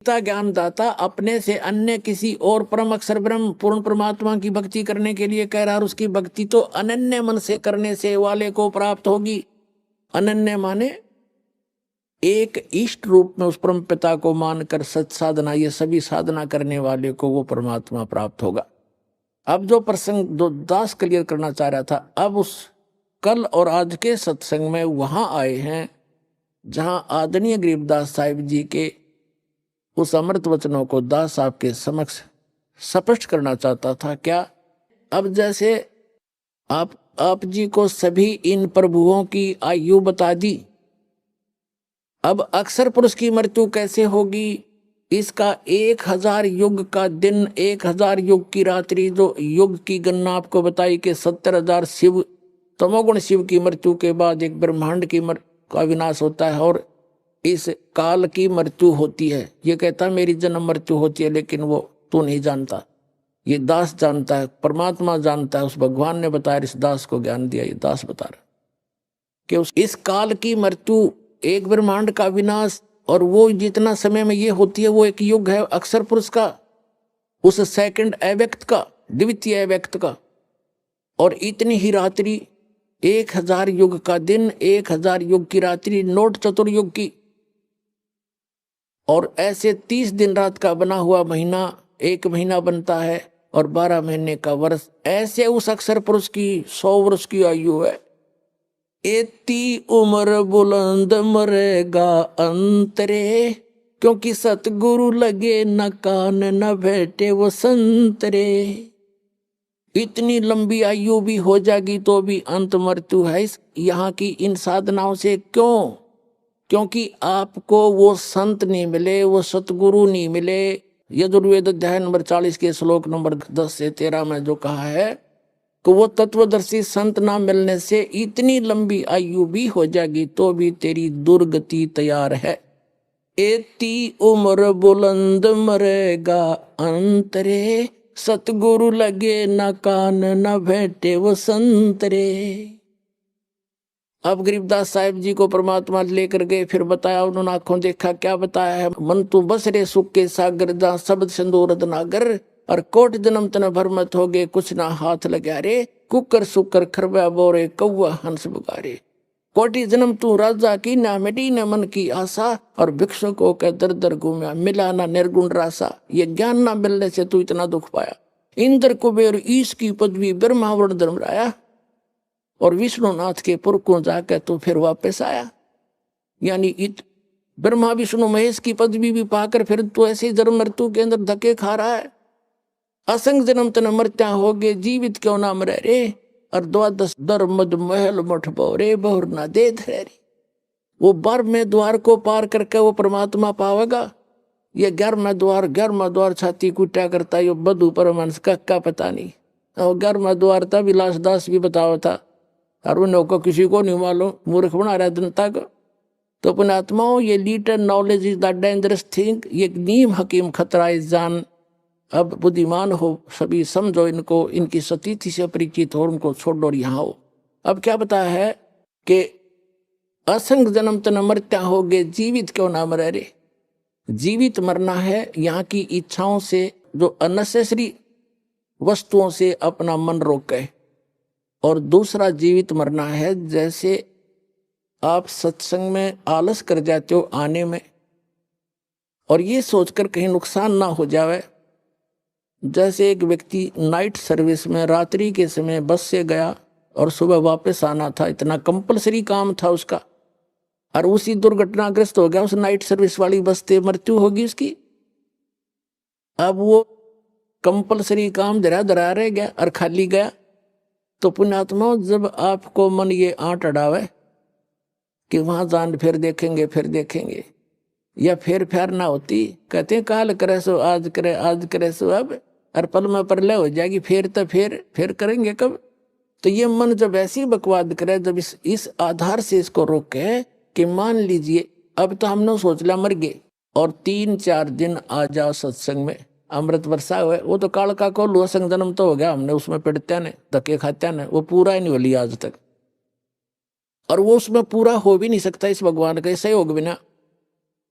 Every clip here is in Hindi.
ज्ञानदाता अपने से अन्य किसी और परम अक्षर ब्रह्म पूर्ण परमात्मा की भक्ति करने के लिए कह रहा है, उसकी भक्ति तो अनन्य मन से करने से वाले को प्राप्त होगी। अनन्य माने एक इष्ट रूप में उस परम पिता को मानकर सत साधना, ये सभी साधना करने वाले को वो परमात्मा प्राप्त होगा। अब जो प्रसंग दो दास क्लियर करना चाह रहा था, अब उस कल और आज के सत्संग में वहां आए हैं जहां आदरणीय गरीबदास साहिब जी के उस अमृत वचनों को दास साहब के समक्ष स्पष्ट करना चाहता था। क्या अब जैसे आप जी को सभी इन प्रभुओं की आयु बता दी, अब अक्षर पुरुष की मृत्यु कैसे होगी, इसका 1000 युग का दिन, 1000 युग की रात्रि, जो युग की गणना आपको बताई कि 70,000 शिव तमोगुण शिव की मृत्यु के बाद एक ब्रह्मांड की का विनाश होता है और इस काल की मृत्यु होती है। ये कहता है मेरी जन्म मृत्यु होती है, लेकिन वो तू नहीं जानता, ये दास जानता है, परमात्मा जानता है। उस भगवान ने बताया, इस दास को ज्ञान दिया, ये दास बता रहा कि इस काल की मृत्यु, एक ब्रह्मांड का विनाश, और वो जितना समय में ये होती है वो एक युग है अक्षर पुरुष का, उस सेकंड अव्यक्त का, द्वितीय अव्यक्त का। और इतनी ही रात्रि, 1000 युग का दिन, 1000 युग की रात्रि, नोट चतुर्युग की। और ऐसे 30 दिन रात का बना हुआ महीना, एक महीना बनता है, और 12 महीने का वर्ष। ऐसे उस अक्षर पुरुष की 100 वर्ष की आयु है। एती उम्र बुलंद मरेगा अंतरे, क्योंकि सतगुरु लगे न कान न बैठे वो संतरे। इतनी लंबी आयु भी हो जाएगी तो भी अंत मृत्यु है यहाँ की इन साधनाओं से। क्यों? क्योंकि आपको वो संत नहीं मिले, वो सतगुरु नहीं मिले। यजुर्वेद अध्याय नंबर 40 के श्लोक नंबर 10 से 13 में जो कहा है कि वो तत्वदर्शी संत ना मिलने से इतनी लंबी आयु भी हो जाएगी तो भी तेरी दुर्गति तैयार है। एती उम्र बुलंद मरेगा अंतरे, सतगुरु लगे न कान न बैठे वो संतरे। अब गरीबदास साहिब जी को परमात्मा लेकर गए, फिर बताया, उन्होंने आंखों देखा। क्या बताया है? मन तू बस रे सुख के सागर, जहाँ शब्द सिंदूर नागर, और कोट जन्म तन भर मत हो गए, कुछ ना हाथ लगा रे, कुकर सुकर खरबा बोरे कौआ हंस बुगारे। कोटि जन्म तू राजा की ना मिटी न मन की आशा, और भिक्षुकों के दर दर घूमया मिला ना निर्गुण रासा। ये ज्ञान ना मिलने से तू इतना दुख पाया। इंद्र कुबेर ईश की पदवी ब्रह्मावरण धर्मराया, और विष्णुनाथ के पुर को जाकर तो फिर वापस आया। यानी ब्रह्मा विष्णु महेश की पदवी भी पाकर फिर तो ऐसे जन्म मृत्यु के अंदर धक्के खा रहा है। असंग जन्म तन मृत्या हो गए, जीवित क्यों ना मरे रे, और 12 दर मद महल मठ बोरे बहुर ना दे धरे रे। वो 12वें द्वार को पार करके वो परमात्मा पावेगा। ये 11वां द्वार छाती कुटा करता, ये बधु परमंश का पता नहीं। और 11वां द्वार था, विलास दास भी बताओ था, और उन को किसी को नहीं मालूम, मूर्ख बना रहा जनता को। तो अपने आत्माओं, ये little knowledge is the dangerous thing, ये नीम हकीम खतरा इस जान। अब बुद्धिमान हो सभी, समझो इनको, इनकी सतीथि से परिचित हो, उनको छोड़ो और यहाँ हो। अब क्या बताया है कि असंग जन्म तन मरत्या हो गए, जीवित क्यों ना मरे रे। जीवित मरना है यहाँ की इच्छाओं से, जो अननेसेसरी वस्तुओं से अपना मन रोके। और दूसरा जीवित मरना है, जैसे आप सत्संग में आलस कर जाते हो आने में, और ये सोचकर कहीं नुकसान ना हो जावे। जैसे एक व्यक्ति नाइट सर्विस में रात्रि के समय बस से गया और सुबह वापस आना था, इतना कंपलसरी काम था उसका, और उसी दुर्घटनाग्रस्त हो गया उस नाइट सर्विस वाली बस से, मृत्यु होगी उसकी। अब वो कंपलसरी काम धरा धरा रह गया और खाली गया। तो पुण्यात्मा, जब आपको मन ये आंट अड़ावे कि वहां जान फिर देखेंगे, या फिर ना होती, कहते हैं काल करे सो आज करे, आज करे सो अब, और पल में परलय हो जाएगी, फिर करेंगे कब। तो ये मन जब ऐसी बकवाद करे, जब इस आधार से इसको रोके कि मान लीजिए अब तो हमने सोच लिया मर गए, और 3-4 दिन आ जाओ सत्संग में, अमृत वर्षा हुए, वो तो काल का को लुआ संग जन्म तो हो गया हमने, उसमें पिटत्या ने धक्के खात्या ने, वो पूरा ही नहीं होली आज तक, और वो उसमें पूरा हो भी नहीं सकता इस भगवान का सहयोग बिना।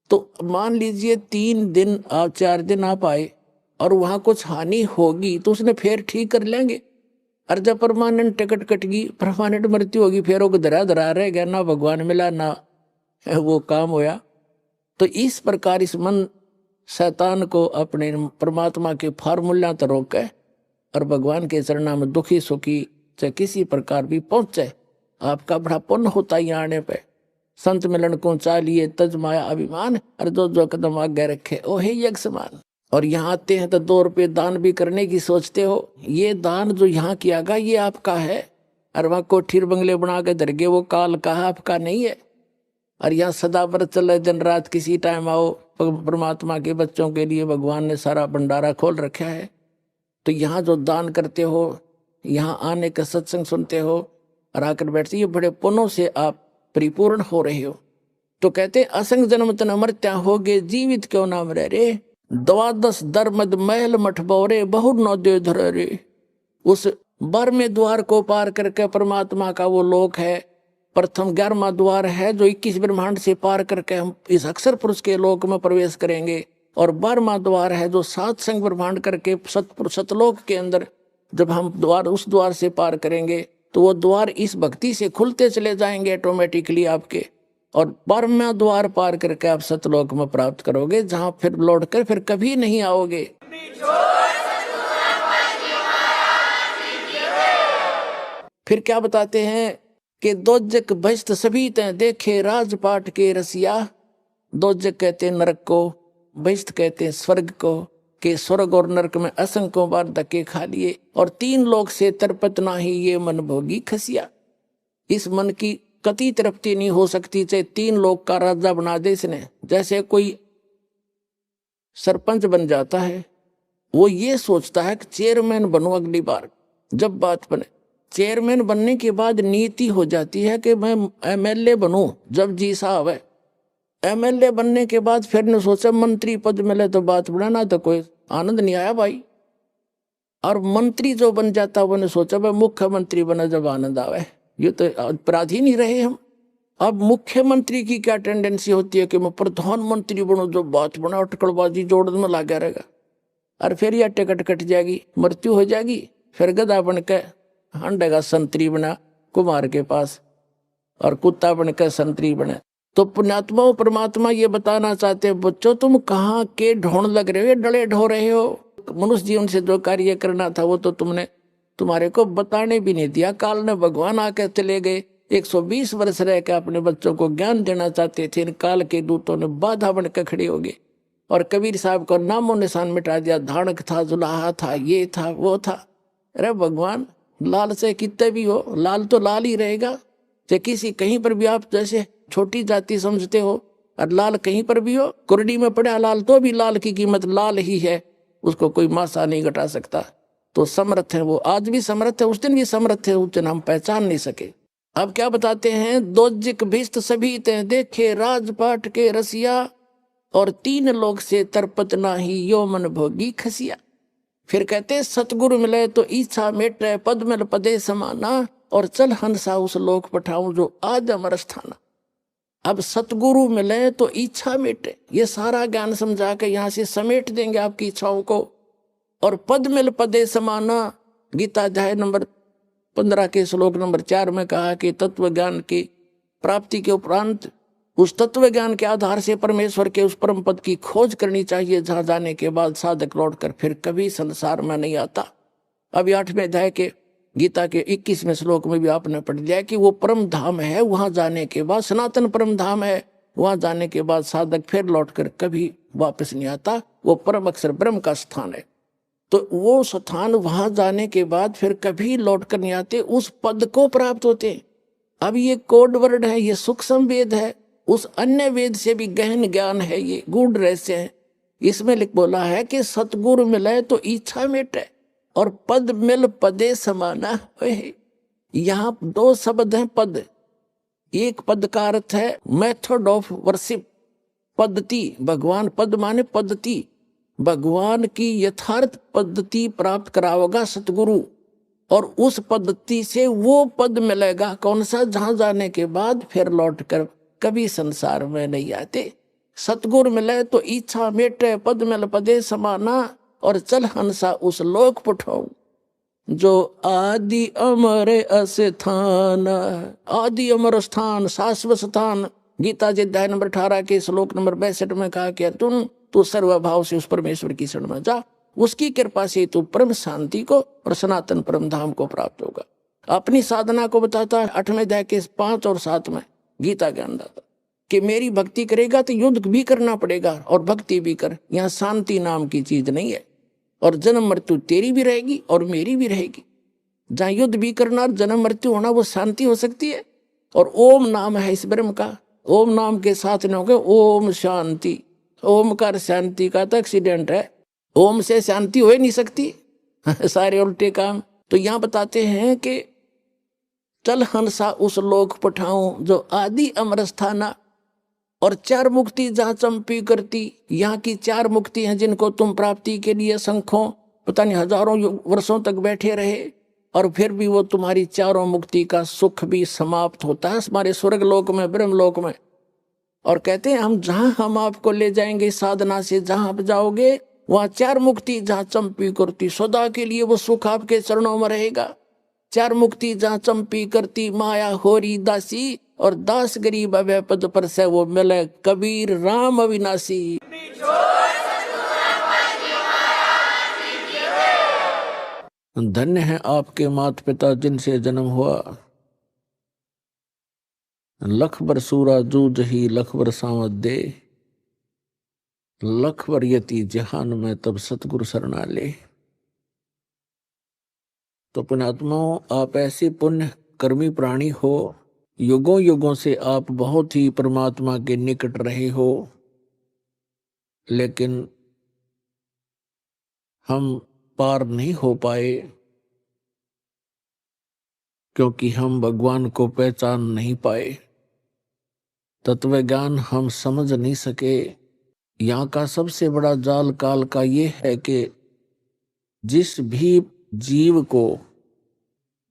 तो मान लीजिए 3 दिन आप 4 दिन आप आए और वहां कुछ हानि होगी तो उसने फिर ठीक कर लेंगे। और जब परमानेंट टिकट कट गई, परमानेंट मृत्यु होगी, फिर वो धरा धरा रह गया, ना भगवान मिला ना वो काम होया। तो इस प्रकार इस मन शैतान को अपने परमात्मा के फार्मूला तो रोके और भगवान के चरणों में दुखी सुखी चाहे किसी प्रकार भी पहुंचे। आपका बड़ा पुण्य होता है आने पे। संत मिलन को चालिए तज माया अभिमान, और जो जो कदम आगे रखे ओ ही यज्ञ समान। और यहाँ आते हैं तो 2 रुपये दान भी करने की सोचते हो। ये दान जो यहाँ किया गया ये आपका है, और वहाँ कोठीर बंगले बना के धरगे वो काल का आपका नहीं है। और यहाँ सदा व्रत चले, दिन रात किसी टाइम आओ, परमात्मा के बच्चों के लिए भगवान ने सारा भंडारा खोल रखा है। तो यहाँ जो दान करते हो, यहाँ आने का सत्संग सुनते हो और आकर बैठते, ये बड़े पुण्यों से आप परिपूर्ण हो रहे हो। तो कहते असंग जन्म तन मृत्या होगे, जीवित क्यों नाम रह रे, 12 दरमद महल मठ बोरे, बहु न दे धर रे। उस 12वें द्वार को पार करके परमात्मा का वो लोक है। प्रथम 11वां द्वार है जो 21 ब्रह्मांड से पार करके हम इस अक्षर पुरुष के लोक में प्रवेश करेंगे। और 12वां द्वार है जो 7 संग ब्रह्मांड करके सतलोक के अंदर जब हम द्वार उस द्वार से पार करेंगे तो वो द्वार इस भक्ति से खुलते चले जाएंगे ऑटोमेटिकली आपके। और 12वां द्वार पार करके आप सतलोक में प्राप्त करोगे, जहां फिर लौट कर फिर कभी नहीं आओगे। फिर क्या बताते हैं कि दोजक भस्त सभी तय देखे, राजपाट के रसिया। दोजक कहते हैं नरक को, भस्त कहते हैं स्वर्ग को, कि स्वर्ग और नरक में असंख्यों बार धक्के खा लिए, और 3 लोक से तरपत ना ही ये मन भोगी खसिया। इस मन की कति तृप्ति नहीं हो सकती, चाहे 3 लोक का राजा बना दे इसने। जैसे कोई सरपंच बन जाता है, वो ये सोचता है कि चेयरमैन बनूं अगली बार। जब बात बने चेयरमैन बनने के बाद नीति हो जाती है कि मैं एमएलए बनूं जब जी साहब है। एमएलए बनने के बाद फिर ने सोचा मंत्री पद मिले तो बात बढ़ाना, तो कोई आनंद नहीं आया भाई। और मंत्री जो बन जाता वो ने सोचा भाई मुख्यमंत्री बना जब आनंद आवे। ये तो अपराधी नहीं रहे हम। अब मुख्यमंत्री की क्या टेंडेंसी होती है कि मैं प्रधानमंत्री बनूं, जो बात बना अटकलबाजी जोड़ में लगा रहेगा। और फिर यह टिकट कट जाएगी, मृत्यु हो जाएगी, फिर गधा बन के हंडेगा संतरी बना कुमार के पास, और कुत्ता बन के संतरी बने। तो पुण्यात्माओं परमात्मा ये बताना चाहते हैं, बच्चों तुम कहाँ के ढोंड लग रहे हो, ये डले ढो रहे हो। मनुष्य जीवन से जो कार्य करना था वो तो तुम्हारे को बताने भी नहीं दिया। काल ने भगवान आकर चले गए, 120 वर्ष रह के अपने बच्चों को ज्ञान देना चाहते थे, इन काल के दूतों ने बाधा बनकर खड़े हो गए और कबीर साहब को नामो निशान मिटा दिया। धाड़क था, जुलाहा था, ये था वो था। अरे भगवान लाल से कितने भी हो, लाल तो लाल ही रहेगा। चाहे किसी कहीं पर भी आप जैसे छोटी जाति समझते हो और लाल कहीं पर भी हो, कुरडी में पड़ा लाल तो भी लाल की कीमत लाल ही है, उसको कोई मासा नहीं घटा सकता। तो समर्थ है वो, आज भी समर्थ है, उस दिन भी समर्थ है, उस दिन हम पहचान नहीं सके। अब क्या बताते हैं, दोजिक भिस्त सभी ते देखे, राजपाट के रसिया, और 3 लोग से तरपत नाही, यो मन भोगी खसिया। फिर कहते सतगुरु मिले तो इच्छा मेटे, पद मिल पदे समाना, और चल हंसा उस लोक पठाऊं जो आज अमर स्थाना। अब सतगुरु मिले तो इच्छा मेटे, ये सारा ज्ञान समझा के यहाँ से समेट देंगे आपकी इच्छाओं को। और पद मिल पदे समाना, गीता अध्याय नंबर 15 के श्लोक नंबर 4 में कहा कि तत्व ज्ञान की प्राप्ति के उपरांत उस तत्व ज्ञान के आधार से परमेश्वर के उस परम पद की खोज करनी चाहिए, जहां जाने के बाद साधक लौटकर फिर कभी संसार में नहीं आता। अभी 8वें अध्याय के गीता के 21वें श्लोक में भी आपने पढ़ लिया कि वो परम धाम है, वहां जाने के बाद सनातन परम धाम है, वहां जाने के बाद साधक फिर लौटकर कभी वापस नहीं आता। वो परम अक्षर ब्रह्म का स्थान है। तो वो स्थान वहां जाने के बाद फिर कभी लौटकर नहीं आते, उस पद को प्राप्त होते हैं। अब ये कोड वर्ड है, ये सूक्ष्म वेद है, उस अन्य वेद से भी गहन ज्ञान है, ये गूढ़ रहस्य है। इसमें लिख बोला है कि सतगुरु मिले तो इच्छा मिटे, और पद मिल पदे समाना। यहाँ 2 शब्द हैं पद। एक पद का अर्थ है मेथड ऑफ वर्शिप, पद्धति। भगवान पद माने पद्धति, भगवान की यथार्थ पद्धति प्राप्त कराओगा सतगुरु, और उस पद्धति से वो पद मिलेगा। कौन सा? जहां जाने के बाद फिर लौट कर कभी संसार में नहीं आते। सतगुर मिले तो इच्छा मेटे, पद मिल पदे समाना, और चल हंसा उस लोक पठाऊं जो आदि अमर अस्थान। आदि अमर स्थान, शाश्वत स्थान। गीता जी अध्याय नंबर 18 के श्लोक नंबर 62 में कहा कि अर्जुन तू सर्वभाव से उस परमेश्वर की शरण में जा, उसकी कृपा से तू परम शांति को और सनातन परम धाम को प्राप्त होगा। अपनी साधना को बताता है 8वें अध्याय के 5 और 7 में गीता ज्ञान दाता कि मेरी भक्ति करेगा तो युद्ध भी करना पड़ेगा और भक्ति भी कर। यहाँ शांति नाम की चीज नहीं है, और जन्म मृत्यु तेरी भी रहेगी और मेरी भी रहेगी। जहां युद्ध भी करना और जन्म मृत्यु होना वो शांति हो सकती है। और ओम नाम है इस ब्रह्म का, ओम नाम के साथ न होगा ओम शांति। ओमकार शांति का तो एक्सीडेंट है, ओम से शांति हो ही नहीं सकती। सारे उल्टे काम। तो यहाँ बताते हैं कि चल हंसा उस लोक पठाऊं जो आदि अमर स्थाना, और 4 मुक्ति जहां चंपी करती। यहाँ की 4 मुक्ति हैं जिनको तुम प्राप्ति के लिए संखों पता नहीं हजारों वर्षों तक बैठे रहे, और फिर भी वो तुम्हारी 4 मुक्ति का सुख भी समाप्त होता है हमारे स्वर्ग लोक में, ब्रह्म लोक में। और कहते हैं हम आपको ले जाएंगे साधना से, जहां आप जाओगे वहां 4 मुक्ति जहां चंपी करती, सदा के लिए वो सुख आपके चरणों में रहेगा। 4 मुक्ति जहां चंपी करती, माया होरी दासी, और दास गरीब अभय पद पर से वो मिले कबीर राम अविनाशी। धन्य है आपके माता पिता जिनसे जन्म हुआ, लख बर सूरा जूझ ही लख बर सांवत दे, लख बर यति जहान में तब सतगुरु शरणा ले। तो पुण्यात्माओं, आप ऐसे पुण्य कर्मी प्राणी हो, युगों युगों से आप बहुत ही परमात्मा के निकट रहे हो, लेकिन हम पार नहीं हो पाए क्योंकि हम भगवान को पहचान नहीं पाए, तत्व ज्ञान हम समझ नहीं सके। यहाँ का सबसे बड़ा जाल काल का ये है कि जिस भी जीव को,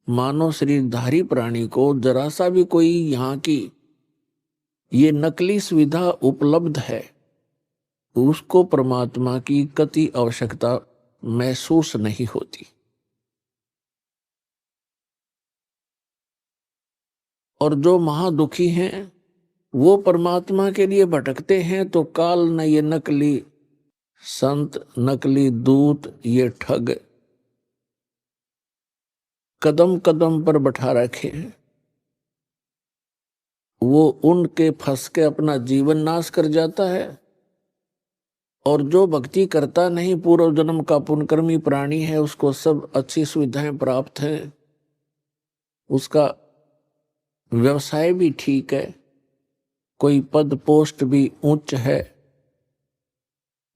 मानव शरीरधारी प्राणी को जरा सा भी कोई यहाँ की ये नकली सुविधा उपलब्ध है, उसको परमात्मा की कति आवश्यकता महसूस नहीं होती। और जो महादुखी हैं वो परमात्मा के लिए भटकते हैं, तो काल न ये नकली संत, नकली दूत, ये ठग कदम कदम पर बैठा रखे हैं। वो उनके फंस के अपना जीवन नाश कर जाता है, और जो भक्ति करता नहीं, पूर्व जन्म का पुण्यकर्मी प्राणी है, उसको सब अच्छी सुविधाएं प्राप्त है, उसका व्यवसाय भी ठीक है, कोई पद पोस्ट भी उच्च है,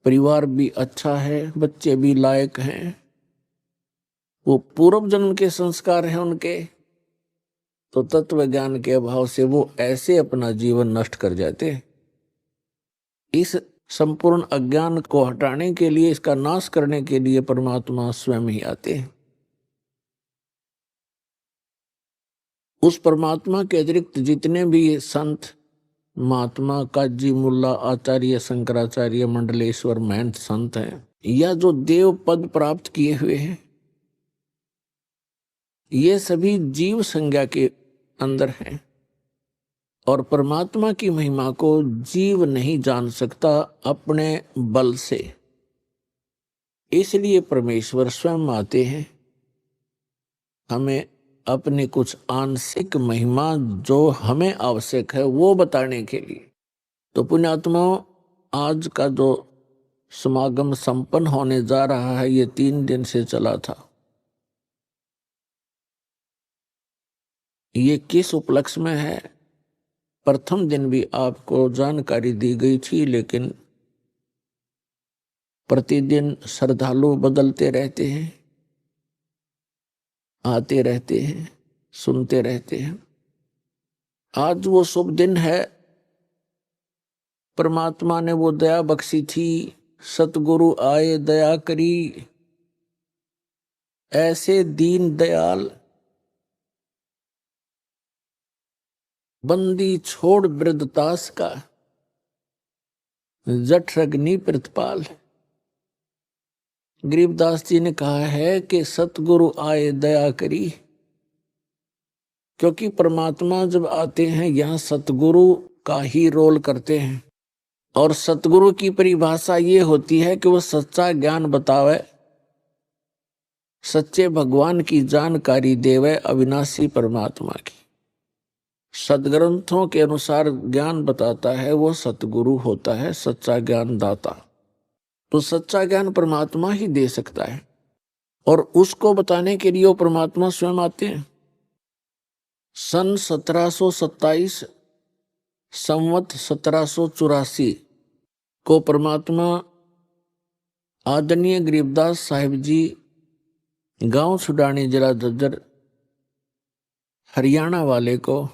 परिवार भी अच्छा है, बच्चे भी लायक हैं, वो पूर्व जन्म के संस्कार हैं उनके, तो तत्व ज्ञान के अभाव से वो ऐसे अपना जीवन नष्ट कर जाते हैं। इस संपूर्ण अज्ञान को हटाने के लिए, इसका नाश करने के लिए परमात्मा स्वयं ही आते हैं। उस परमात्मा के अतिरिक्त जितने भी ये संत महात्मा, काजी, मुल्ला, आचार्य, शंकराचार्य, मंडलेश्वर, महंत संत हैं, या जो देव पद प्राप्त किए हुए हैं, ये सभी जीव संज्ञा के अंदर हैं, और परमात्मा की महिमा को जीव नहीं जान सकता अपने बल से। इसलिए परमेश्वर स्वयं आते हैं हमें अपनी कुछ आंशिक महिमा जो हमें आवश्यक है वो बताने के लिए। तो पुण्यात्माओं, आज का जो समागम संपन्न होने जा रहा है, ये 3 दिन से चला था। ये किस उपलक्ष्य में है? प्रथम दिन भी आपको जानकारी दी गई थी, लेकिन प्रतिदिन श्रद्धालु बदलते रहते हैं, आते रहते हैं, सुनते रहते हैं। आज वो शुभ दिन है, परमात्मा ने वो दया बख्शी थी, सतगुरु आए दया करी, ऐसे दीन दयाल बंदी छोड़ वृद्धतास का, जठरग्नि प्रतिपाल। गरीबदास जी ने कहा है कि सतगुरु आए दया करी, क्योंकि परमात्मा जब आते हैं यहाँ सतगुरु का ही रोल करते हैं। और सतगुरु की परिभाषा ये होती है कि वो सच्चा ज्ञान बतावे, सच्चे भगवान की जानकारी देवे, अविनाशी परमात्मा की। सदग्रंथों के अनुसार ज्ञान बताता है वो सतगुरु होता है, सच्चा ज्ञान दाता। तो सच्चा ज्ञान परमात्मा ही दे सकता है, और उसको बताने के लिए वो परमात्मा स्वयं आते हैं। सन 1727 संवत 1784 को परमात्मा आदरणीय गरीबदास साहिब जी गांव छुडानी जिला झज्जर हरियाणा वाले को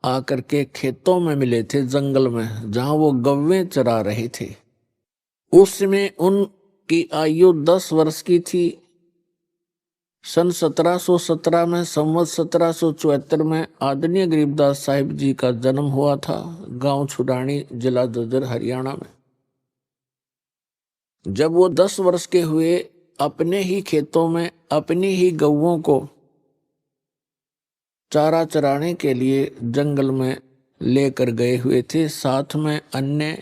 आकर के खेतों में मिले थे, जंगल में जहां वो गव्वें चरा रहे थे। उसमें उनकी आयु 10 वर्ष की थी। सन 1717 में संवत 1774 में आदरणीय गरीबदास साहिब जी का जन्म हुआ था गांव छुडानी जिला झज्जर हरियाणा में। जब वो 10 वर्ष के हुए, अपने ही खेतों में अपनी ही गौओं को चारा चराने के लिए जंगल में लेकर गए हुए थे। साथ में अन्य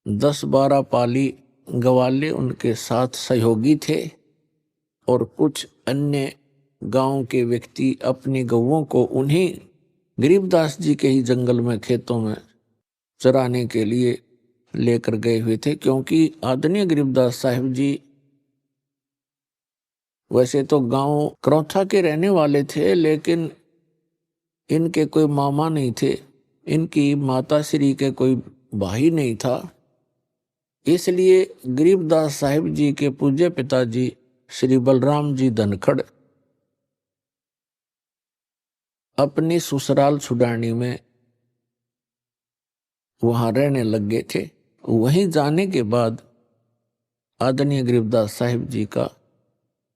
10-12 पाली गवाले उनके साथ सहयोगी थे, और कुछ अन्य गांव के व्यक्ति अपनी गौओं को उन्हीं गरीबदास जी के ही जंगल में खेतों में चराने के लिए लेकर गए हुए थे। क्योंकि आदरणीय गरीबदास साहिब जी वैसे तो गांव करौथा के रहने वाले थे, लेकिन इनके कोई मामा नहीं थे, इनकी माता श्री के कोई भाई नहीं था। इसलिए गरीबदास साहिब जी के पूज्य पिताजी श्री बलराम जी धनखड़ अपनी ससुराल छुडानी में वहां रहने लग गए थे। वहीं जाने के बाद आदरणीय गरीबदास साहिब जी का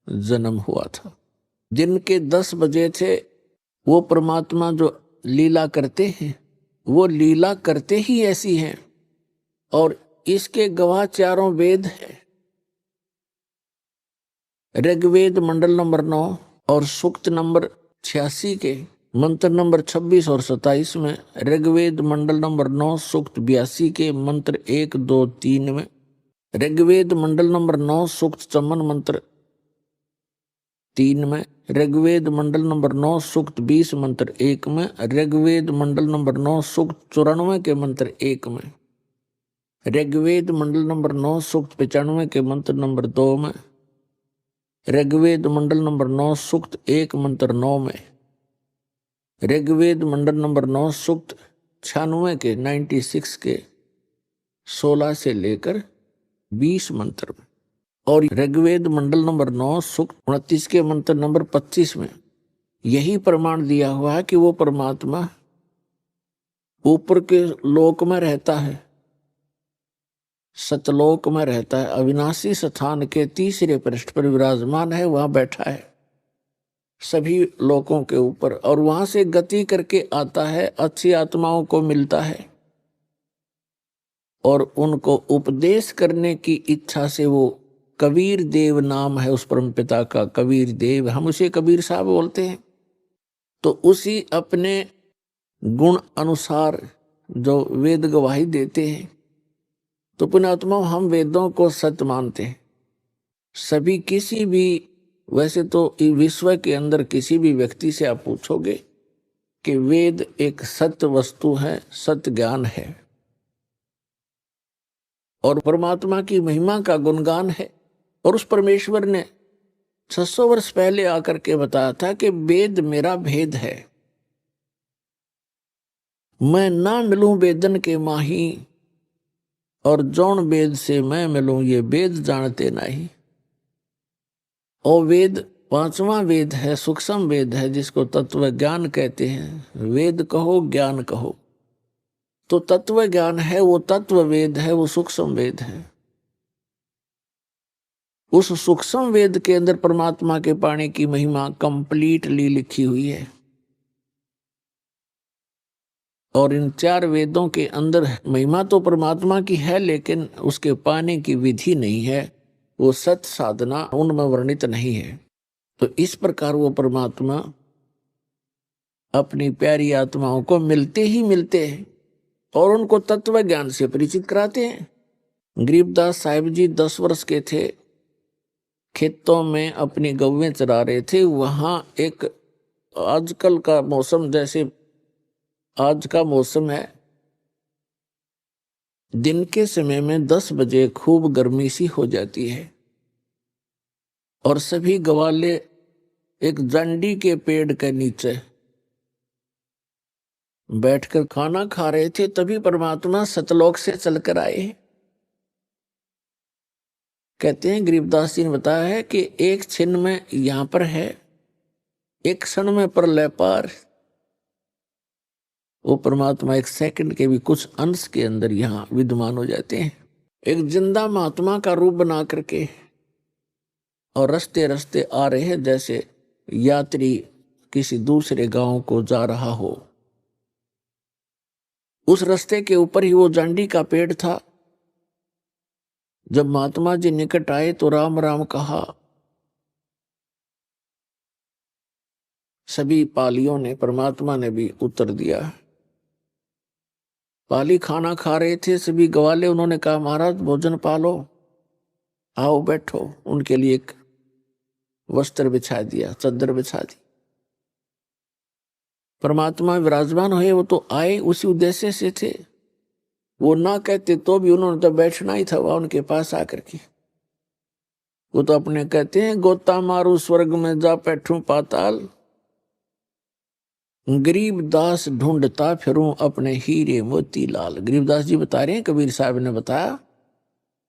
जन्म हुआ था। दिन के 10 बजे थे। वो परमात्मा जो लीला करते हैं, वो लीला करते ही ऐसी है, और इसके गवाह चारों वेद है। ऋग्वेद मंडल नंबर 9 और सूक्त नंबर 86 के मंत्र नंबर 26 और 27 में, ऋग्वेद मंडल नंबर 9 सूक्त 82 के मंत्र 1, 2, 3 में, ऋग्वेद मंडल नंबर 9 सूक्त 54 मंत्र 3 में, ऋग्वेद मंडल नंबर 9 सूक्त 20 मंत्र 1 में, ऋग्वेद मंडल नंबर 9 सूक्त 94 के मंत्र 1 में, ऋग्वेद मंडल नंबर 9 सूक्त 95 के मंत्र नंबर 2 में, ऋग्वेद मंडल नंबर 9 सूक्त 1 मंत्र 9 में, ऋग्वेद मंडल नंबर 9 सूक्त 96 के 96 के 16 से लेकर 20 मंत्र में, और ऋग्वेद मंडल नंबर 9 सूक्त 29 के मंत्र नंबर 25 में यही प्रमाण दिया हुआ है कि वो परमात्मा ऊपर के लोक में रहता है, सतलोक में रहता है, अविनाशी स्थान के तीसरे पृष्ठ पर विराजमान है, वहां बैठा है सभी लोकों के ऊपर, और वहां से गति करके आता है, अच्छी आत्माओं को मिलता है, और उनको उपदेश करने की इच्छा से वो कबीर देव नाम है उस परम पिता का, कबीर देव, हम उसे कबीर साहब बोलते हैं। तो उसी अपने गुण अनुसार जो वेद गवाही देते हैं, तो पुण्यात्मा हम वेदों को सत्य मानते हैं। सभी किसी भी, वैसे तो विश्व के अंदर किसी भी व्यक्ति से आप पूछोगे कि वेद एक सत्य वस्तु है, सत्य ज्ञान है, और परमात्मा की महिमा का गुणगान है। और उस परमेश्वर ने 600 वर्ष पहले आकर के बताया था कि वेद मेरा भेद है, मैं ना मिलूं वेदन के माही, और जौन वेद से मैं मिलूं ये वेद जानते नहीं। और वेद 5वां वेद है, सूक्ष्म वेद है, जिसको तत्व ज्ञान कहते हैं। वेद कहो ज्ञान कहो, तो तत्व ज्ञान है, वो तत्व वेद है, वो सूक्ष्म वेद है। उस सूक्ष्म वेद के अंदर परमात्मा के पाने की महिमा कंप्लीटली लिखी हुई है। और इन 4 वेदों के अंदर महिमा तो परमात्मा की है, लेकिन उसके पाने की विधि नहीं है, वो सत साधना उनमें वर्णित नहीं है। तो इस प्रकार वो परमात्मा अपनी प्यारी आत्माओं को मिलते ही मिलते हैं और उनको तत्व ज्ञान से परिचित कराते हैं। गरीबदास साहिब जी 10 वर्ष के थे, खेतों में अपनी गौवें चरा रहे थे। वहां एक आजकल का मौसम, जैसे आज का मौसम है, दिन के समय में 10 बजे खूब गर्मी सी हो जाती है और सभी गवाले एक जंडी के पेड़ के नीचे बैठकर खाना खा रहे थे। तभी परमात्मा सतलोक से चलकर आए। कहते हैं, गरीबदास जी ने बताया है कि एक क्षण में यहां पर है, एक क्षण में प्रलय पार। वो परमात्मा एक सेकंड के भी कुछ अंश के अंदर यहां विद्यमान हो जाते हैं, एक जिंदा महात्मा का रूप बना करके। और रस्ते रस्ते आ रहे हैं, जैसे यात्री किसी दूसरे गांव को जा रहा हो। उस रास्ते के ऊपर ही वो जांडी का पेड़ था। जब महात्मा जी निकट आए तो राम राम कहा। सभी पालियों ने, परमात्मा ने भी उत्तर दिया। पाली खाना खा रहे थे सभी गवाले, उन्होंने कहा महाराज भोजन पालो, आओ बैठो। उनके लिए एक वस्त्र बिछा दिया, चादर बिछा दी। परमात्मा विराजमान हुए। वो तो आए उसी उद्देश्य से थे, वो ना कहते तो भी उन्होंने तो बैठना ही था वहां उनके पास आकर के। वो तो अपने कहते हैं, गोता मारू स्वर्ग में जा बैठूं पाताल, गरीबदास ढूंढता फिरूं अपने हीरे मोती लाल। गरीबदास जी बता रहे हैं, कबीर साहब ने बताया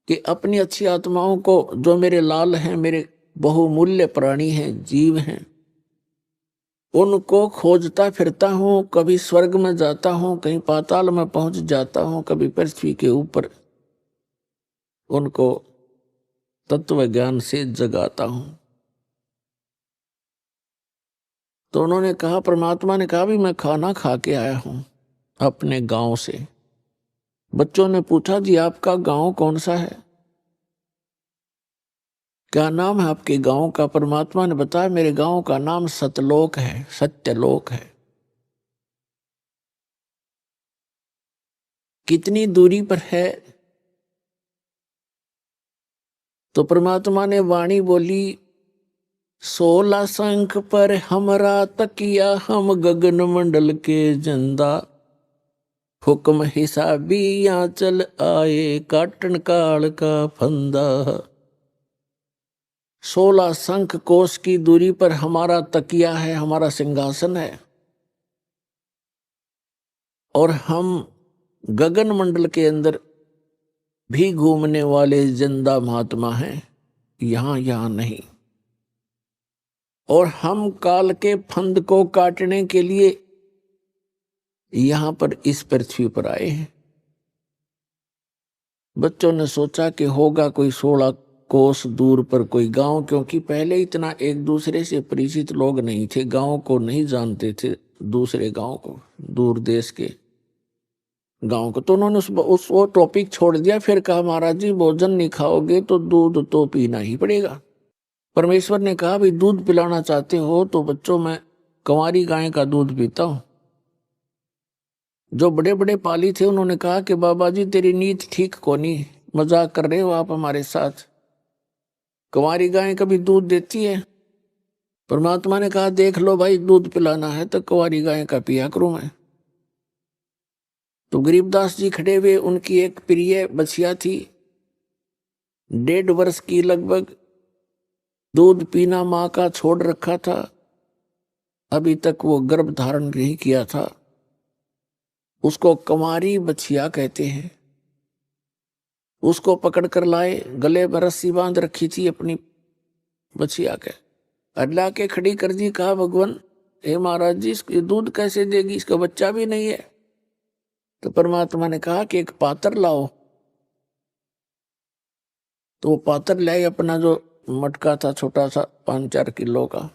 कि अपनी अच्छी आत्माओं को, जो मेरे लाल हैं, मेरे बहुमूल्य प्राणी हैं, जीव हैं, उनको खोजता फिरता हूं। कभी स्वर्ग में जाता हूं, कहीं पाताल में पहुंच जाता हूं, कभी पृथ्वी के ऊपर उनको तत्व ज्ञान से जगाता हूं। तो उन्होंने कहा, परमात्मा ने कहा भी मैं खाना खा के आया हूं अपने गांव से। बच्चों ने पूछा, जी आपका गांव कौन सा है, क्या नाम है आपके गांव का? परमात्मा ने बताया, मेरे गांव का नाम सतलोक है, सत्यलोक है। कितनी दूरी पर है? तो परमात्मा ने वाणी बोली, 16 शंख पर हमरा तकिया, हम गगन मंडल के जंदा, हुक्म हिसाबी यहाँ चल आए, काटन काल का फंदा। 16 शंख कोस की दूरी पर हमारा तकिया है, हमारा सिंहासन है, और हम गगन मंडल के अंदर भी घूमने वाले जिंदा महात्मा हैं, यहां नहीं। और हम काल के फंद को काटने के लिए यहां पर इस पृथ्वी पर आए हैं। बच्चों ने सोचा कि होगा कोई 16 कोस दूर पर कोई गांव, क्योंकि पहले इतना एक दूसरे से परिचित लोग नहीं थे, गांव को नहीं जानते थे, दूसरे गांव को, दूर देश के गांव को। तो उन्होंने वो टॉपिक छोड़ दिया। फिर कहा, महाराज जी भोजन नहीं खाओगे तो दूध तो पीना ही पड़ेगा। परमेश्वर ने कहा, भाई दूध पिलाना चाहते हो तो बच्चों, मैं कंवारी गाय का दूध पीता हूं। जो बड़े बड़े पाली थे उन्होंने कहा कि बाबा जी तेरी नीत ठीक को नहीं, मजाक कर रहे हो आप हमारे साथ, कंवारी गाय कभी दूध देती है? परमात्मा ने कहा, देख लो भाई, दूध पिलाना है तो कंवारी गाय का पिया करूं मैं। तो गरीबदास जी खड़े हुए, उनकी एक प्रिय बछिया थी, 1.5 वर्ष की लगभग, दूध पीना माँ का छोड़ रखा था, अभी तक वो गर्भ धारण नहीं किया था। उसको कंवारी बछिया कहते हैं। उसको पकड़ कर लाए, गले में रस्सी बांध रखी थी अपनी बछिया के, अल्लाह के खड़ी कर दी। कहा, भगवान हे महाराज जी, इसको दूध कैसे देगी, इसका बच्चा भी नहीं है। तो परमात्मा ने कहा कि एक पात्र लाओ। तो वो पात्र लाए, अपना जो मटका था छोटा सा, 5-4 किलो का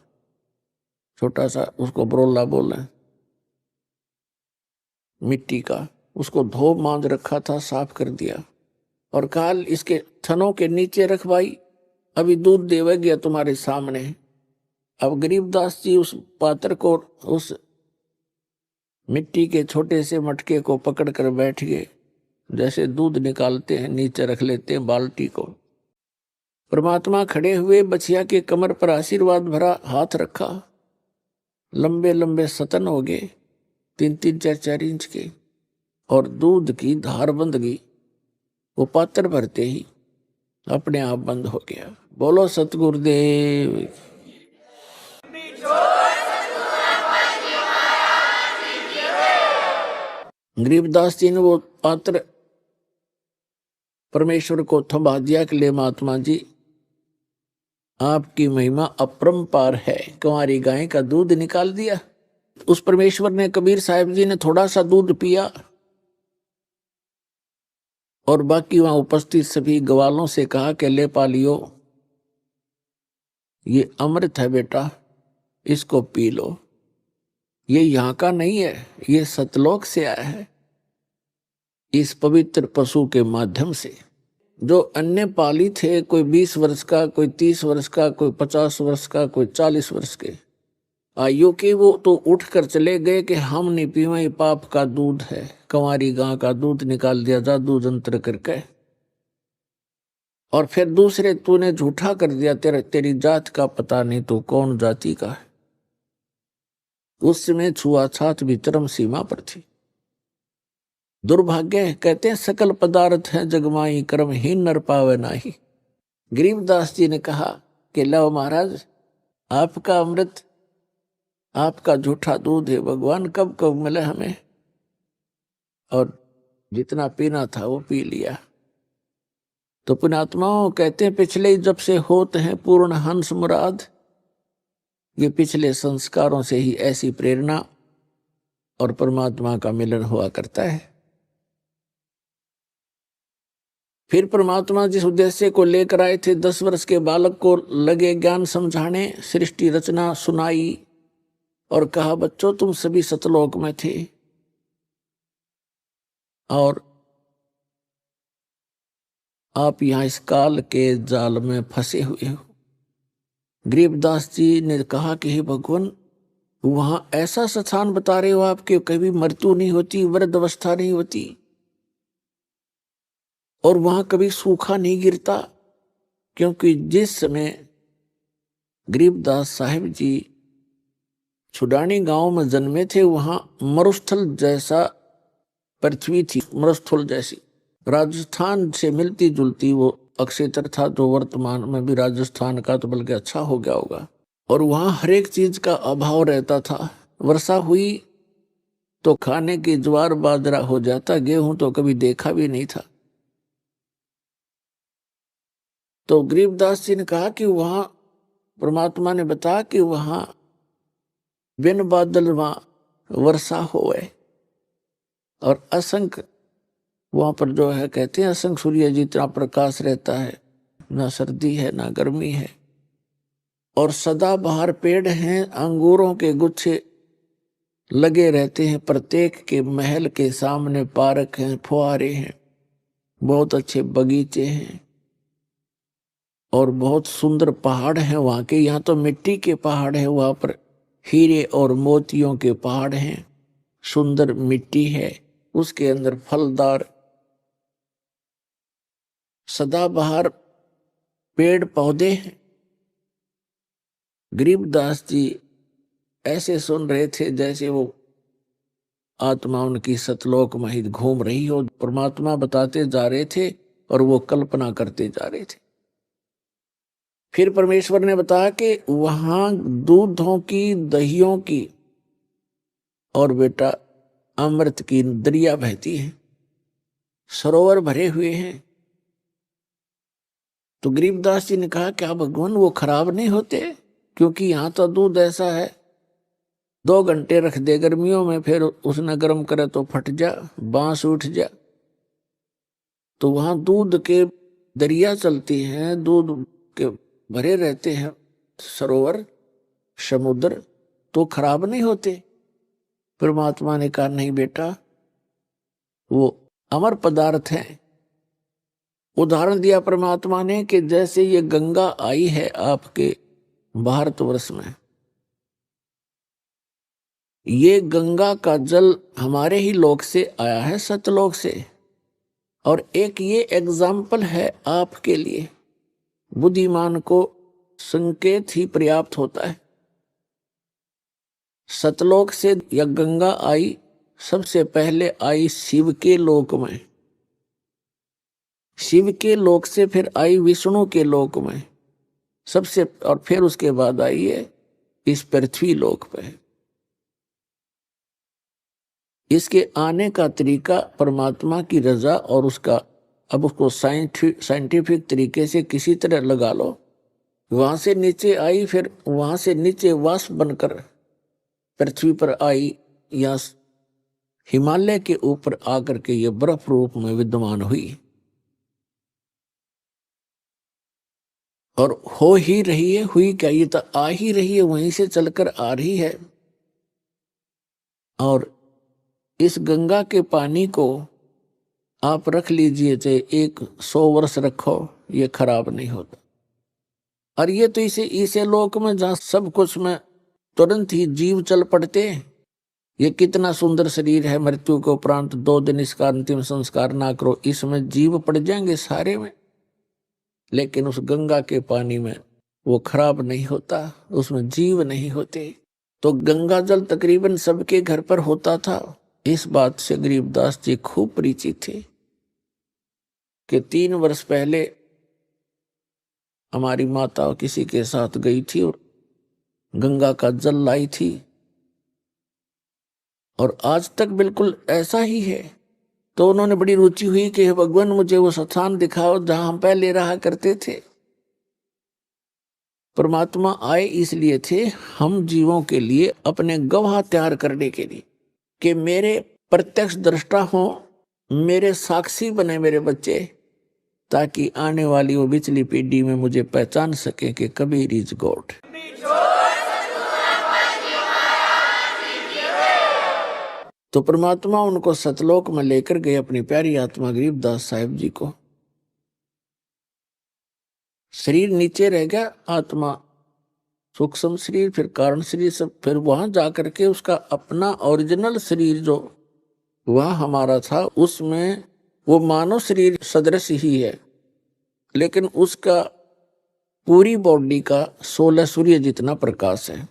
छोटा सा, उसको बरोला बोले। मिट्टी का, उसको धो मांज रखा था, साफ कर दिया और कहा इसके थनों के नीचे रख भाई, अभी दूध देवे गया तुम्हारे सामने। अब गरीबदास जी उस पात्र को, उस मिट्टी के छोटे से मटके को पकड़ कर बैठ गए, जैसे दूध निकालते हैं नीचे रख लेते हैं बाल्टी को। परमात्मा खड़े हुए, बछिया के कमर पर आशीर्वाद भरा हाथ रखा, लंबे लंबे सतन हो गए 3-3 4-4 इंच के, और दूध की धार बंध गई। वो पात्र भरते ही अपने आप बंद हो गया। बोलो सतगुरुदेव। गरीबदास जी ने वो पात्र परमेश्वर को थमा दिया कि ले महात्मा जी, आपकी महिमा अपरंपार है, कुंवारी गाय का दूध निकाल दिया। उस परमेश्वर ने, कबीर साहब जी ने थोड़ा सा दूध पिया और बाकी वहां उपस्थित सभी ग्वालों से कहा कि ले पालियो, ये अमृत है बेटा, इसको पी लो। ये यहाँ का नहीं है, ये सतलोक से आया है, इस पवित्र पशु के माध्यम से। जो अन्य पाली थे, कोई 20 वर्ष का, कोई 30 वर्ष का, कोई 50 वर्ष का, कोई 40 वर्ष के आयु के, वो तो उठ कर चले गए कि हम नहीं पीवा, ये पाप का दूध है, कंवारी गां का दूध निकाल दिया जादू जंत्र करके। और फिर दूसरे, तूने झूठा कर दिया, तेरी जात का पता नहीं, तू कौन जाति का है। उस समय छुआछात भी चरम सीमा पर थी। दुर्भाग्य, कहते हैं सकल पदार्थ है जगमाई, कर्महीन नर पावे नाही। गरीबदास जी ने कहा कि लो महाराज, आपका अमृत, आपका झूठा दूध है, भगवान कब कब मिले हमें। और जितना पीना था वो पी लिया। तो पुण्यात्माओं कहते हैं, पिछले जब से होते हैं पूर्ण हंस मुराद, ये पिछले संस्कारों से ही ऐसी प्रेरणा और परमात्मा का मिलन हुआ करता है। फिर परमात्मा जिस उद्देश्य को लेकर आए थे, 10 वर्ष के बालक को लगे ज्ञान समझाने, सृष्टि रचना सुनाई और कहा, बच्चों तुम सभी सतलोक में थे और आप यहां इस काल के जाल में फंसे हुए हो। गरीबदास जी ने कहा कि हे भगवान, वहां ऐसा स्थान बता रहे हो आपके, कभी मृत्यु नहीं होती, वृद्ध अवस्था नहीं होती, और वहां कभी सूखा नहीं गिरता। क्योंकि जिस समय गरीबदास साहिब जी छुडानी गांव में जन्मे थे, वहां मरुस्थल जैसा पृथ्वी थी, मरुस्थल जैसी, राजस्थान से मिलती जुलती वो अक्षेत्र था, जो वर्तमान में भी राजस्थान का तो बल्कि अच्छा हो गया होगा। और वहां हर एक चीज का अभाव रहता था। वर्षा हुई तो खाने की ज्वार बाजरा हो जाता, गेहूं तो कभी देखा भी नहीं था। तो गरीबदास जी ने कहा कि वहां परमात्मा ने बताया कि वहां बिन बादल वहां वर्षा होए, और असंख्य वहां पर जो है, कहते हैं असंख्य सूर्य जितना प्रकाश रहता है, ना सर्दी है ना गर्मी है, और सदाबहार पेड़ हैं, अंगूरों के गुच्छे लगे रहते हैं, प्रत्येक के महल के सामने पार्क हैं, फुहारे हैं, बहुत अच्छे बगीचे हैं, और बहुत सुंदर पहाड़ हैं वहां के। यहाँ तो मिट्टी के पहाड़ हैं, वहां पर हीरे और मोतियों के पहाड़ हैं, सुंदर मिट्टी है, उसके अंदर फलदार सदाबहार पेड़ पौधे हैं। गरीबदास जी ऐसे सुन रहे थे जैसे वो आत्मा उनकी सतलोक में ही घूम रही हो। परमात्मा बताते जा रहे थे और वो कल्पना करते जा रहे थे। फिर परमेश्वर ने बताया कि वहां दूधों की, दहियों की और बेटा अमृत की दरिया बहती है, सरोवर भरे हुए हैं। तो गरीबदास जी ने कहा, क्या भगवान वो खराब नहीं होते? क्योंकि यहां तो दूध ऐसा है, 2 घंटे रख दे गर्मियों में, फिर उसने गर्म करे तो फट जा, बांस उठ जा। तो वहां दूध के दरिया चलती हैं, दूध के भरे रहते हैं सरोवर, समुद्र, तो खराब नहीं होते। परमात्मा ने कहा, नहीं बेटा, वो अमर पदार्थ हैं। उदाहरण दिया परमात्मा ने कि जैसे ये गंगा आई है आपके भारतवर्ष में, ये गंगा का जल हमारे ही लोक से आया है, सतलोक से। और एक ये एग्जाम्पल है आपके लिए, बुद्धिमान को संकेत ही पर्याप्त होता है। सतलोक से यह गंगा आई, सबसे पहले आई शिव के लोक में, शिव के लोक से फिर आई विष्णु के लोक में सबसे, और फिर उसके बाद आई है इस पृथ्वी लोक पे। इसके आने का तरीका परमात्मा की रजा और उसका, अब उसको साइंटिफिक तरीके से किसी तरह लगा लो, वहां से नीचे आई, फिर वहां से नीचे वाष्प बनकर पृथ्वी पर आई, या हिमालय के ऊपर आकर के ये बर्फ रूप में विद्यमान हुई, और हो ही रही है। हुई क्या, ये तो आ ही रही है, वहीं से चलकर आ रही है। और इस गंगा के पानी को आप रख लीजिए, चाहे 100 वर्ष रखो, ये खराब नहीं होता। और ये तो इसे लोक में जहां सब कुछ में तुरंत ही जीव चल पड़ते हैं। ये कितना सुंदर शरीर है, मृत्यु के उपरांत 2 दिन इसका अंतिम संस्कार ना करो, इसमें जीव पड़ जाएंगे सारे में। लेकिन उस गंगा के पानी में वो खराब नहीं होता, उसमें जीव नहीं होते। तो गंगा जल तकरीबन सबके घर पर होता था। इस बात से गरीबदास जी खूब परिचित थे कि 3 वर्ष पहले हमारी माता किसी के साथ गई थी और गंगा का जल लाई थी, और आज तक बिल्कुल ऐसा ही है। तो उन्होंने बड़ी रुचि हुई कि भगवान मुझे वो स्थान दिखाओ जहां हम पहले रहा करते थे। परमात्मा आए इसलिए थे, हम जीवों के लिए अपने गवाह तैयार करने के लिए, कि मेरे प्रत्यक्ष दृष्टा हो, मेरे साक्षी बने मेरे बच्चे, ताकि आने वाली वो पिछली पीढ़ी में मुझे पहचान सके कि कबीर इज गॉड। तो परमात्मा उनको सतलोक में लेकर गए, अपनी प्यारी आत्मा गरीबदास साहिब जी को। शरीर नीचे रह गया, आत्मा सूक्ष्म शरीर, फिर कारण शरीर, सब फिर वहां जाकर के उसका अपना ओरिजिनल शरीर जो वह हमारा था, उसमें वो मानव शरीर सदृश ही है, लेकिन उसका पूरी बॉडी का 16 सूर्य जितना प्रकाश है।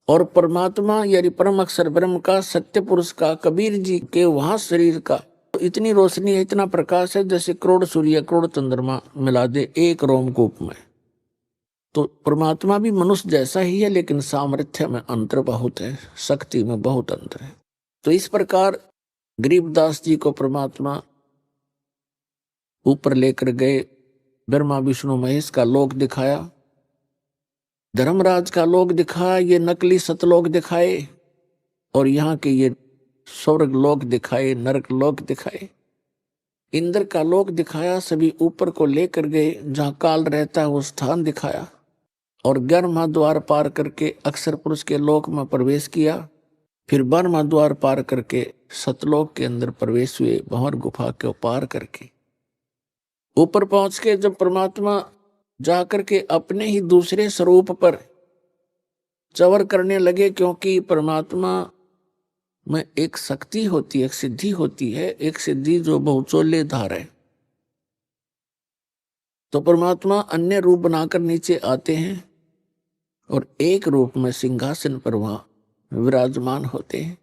और परमात्मा यानी परम अक्षर ब्रह्म का, सत्य पुरुष का, कबीर जी के वहां शरीर का तो इतनी रोशनी है, इतना प्रकाश है, जैसे करोड़ सूर्य करोड़ चंद्रमा मिला दे एक रोमकूप में। तो परमात्मा भी मनुष्य जैसा ही है, लेकिन सामर्थ्य में अंतर बहुत है, शक्ति में बहुत अंतर है। तो इस प्रकार गरीबदास जी को परमात्मा ऊपर लेकर गए, ब्रह्मा विष्णु महेश का लोक दिखाया, धर्मराज का लोक दिखाया, ये नकली सतलोक दिखाए, और यहाँ के ये स्वर्ग लोक दिखाए, नरक लोक दिखाए, इंद्र का लोक दिखाया, सभी ऊपर को लेकर गए, जहाँ काल रहता है वो स्थान दिखाया, और 11वां द्वार पार करके अक्षर पुरुष के लोक में प्रवेश किया, फिर 12वां द्वार पार करके सतलोक के अंदर प्रवेश हुए, भंवर गुफा के पार करके ऊपर पहुंच के जब परमात्मा जाकर के अपने ही दूसरे स्वरूप पर चवर करने लगे, क्योंकि परमात्मा में एक शक्ति होती है, एक सिद्धि होती है, एक सिद्धि जो बहुचोले धार है। तो परमात्मा अन्य रूप बनाकर नीचे आते हैं और एक रूप में सिंहासन पर वहां विराजमान होते हैं।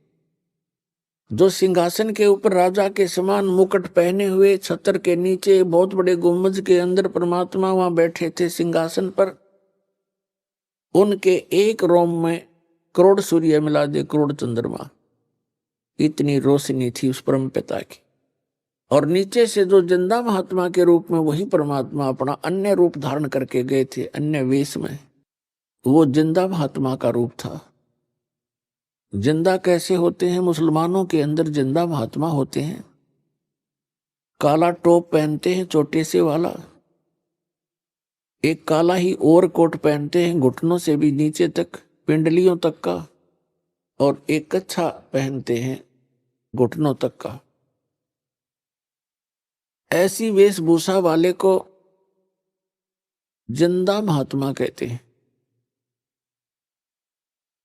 जो सिंहासन के ऊपर राजा के समान मुकुट पहने हुए, छत्र के नीचे बहुत बड़े गुम्बज के अंदर परमात्मा वहां बैठे थे सिंहासन पर, उनके एक रोम में करोड़ सूर्य मिला दे करोड़ चंद्रमा, इतनी रोशनी थी उस परम पिता की। और नीचे से जो जिंदा महात्मा के रूप में वही परमात्मा अपना अन्य रूप धारण करके गए थे, अन्य वेश में, वो जिंदा महात्मा का रूप था। जिंदा कैसे होते हैं? मुसलमानों के अंदर जिंदा महात्मा होते हैं, काला टोप पहनते हैं छोटे से वाला, एक काला ही ओवर कोट पहनते हैं घुटनों से भी नीचे तक, पिंडलियों तक का, और एक कच्छा पहनते हैं घुटनों तक का। ऐसी वेशभूषा वाले को जिंदा महात्मा कहते हैं।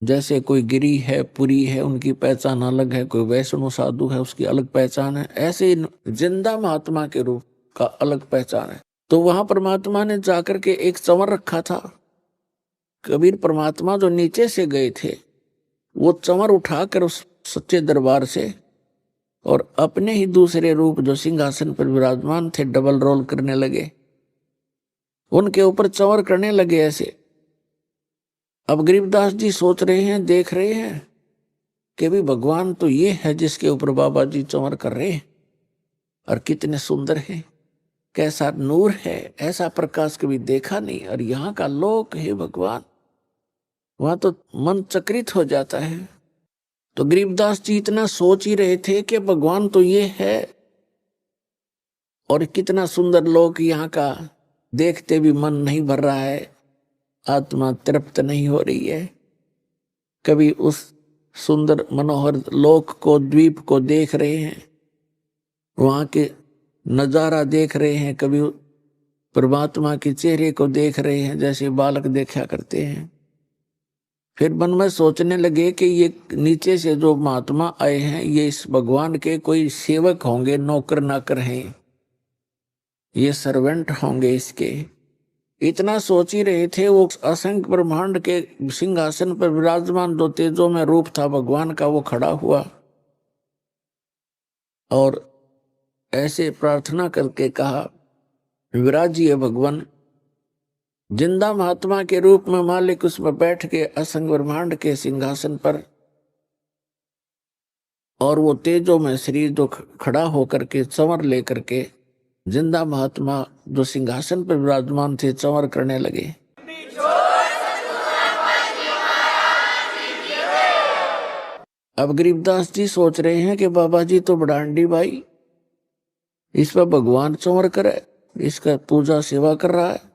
जैसे कोई गिरी है, पुरी है, उनकी पहचान अलग है, कोई वैष्णव साधु है, उसकी अलग पहचान है, ऐसे ही जिंदा महात्मा के रूप का अलग पहचान है। तो वहां परमात्मा ने जाकर के एक चंवर रखा था। कबीर परमात्मा जो नीचे से गए थे, वो चंवर उठाकर उस सच्चे दरबार से और अपने ही दूसरे रूप जो सिंहासन पर विराजमान थे डबल रोल करने लगे, उनके ऊपर चंवर करने लगे ऐसे। अब गरीबदास जी सोच रहे हैं, देख रहे हैं कि भी भगवान तो ये है जिसके ऊपर बाबा जी चंवर कर रहे हैं, और कितने सुंदर है, कैसा नूर है, ऐसा प्रकाश कभी देखा नहीं, और यहाँ का लोक है भगवान। वहां तो मन चकित हो जाता है। तो गरीबदास जी इतना सोच ही रहे थे कि भगवान तो ये है, और कितना सुंदर लोक यहाँ का, देखते भी मन नहीं भर रहा है, आत्मा तृप्त नहीं हो रही है। कभी उस सुंदर मनोहर लोक को, द्वीप को देख रहे हैं, वहां के नजारा देख रहे हैं, कभी परमात्मा के चेहरे को देख रहे हैं जैसे बालक देखा करते हैं। फिर मन में सोचने लगे कि ये नीचे से जो महात्मा आए हैं, ये इस भगवान के कोई सेवक होंगे, नौकर नाकर हैं, ये सर्वेंट होंगे इसके। इतना सोच ही रहे थे, वो असंख्य ब्रह्मांड के सिंहासन पर विराजमान जो तेजों में रूप था भगवान का, वो खड़ा हुआ और ऐसे प्रार्थना करके कहा, विराजिए भगवान। जिंदा महात्मा के रूप में मालिक उसमें बैठ के असंख्य ब्रह्मांड के सिंहासन पर, और वो तेजों में शरीर जो खड़ा होकर के चंवर लेकर के जिंदा महात्मा जो सिंहासन पर विराजमान थे चंवर करने लगे। अब गरीबदास जी सोच रहे हैं कि बाबा जी तो बड़ांडी भाई, इस पर भगवान चंवर करे, इसका पूजा सेवा कर रहा है।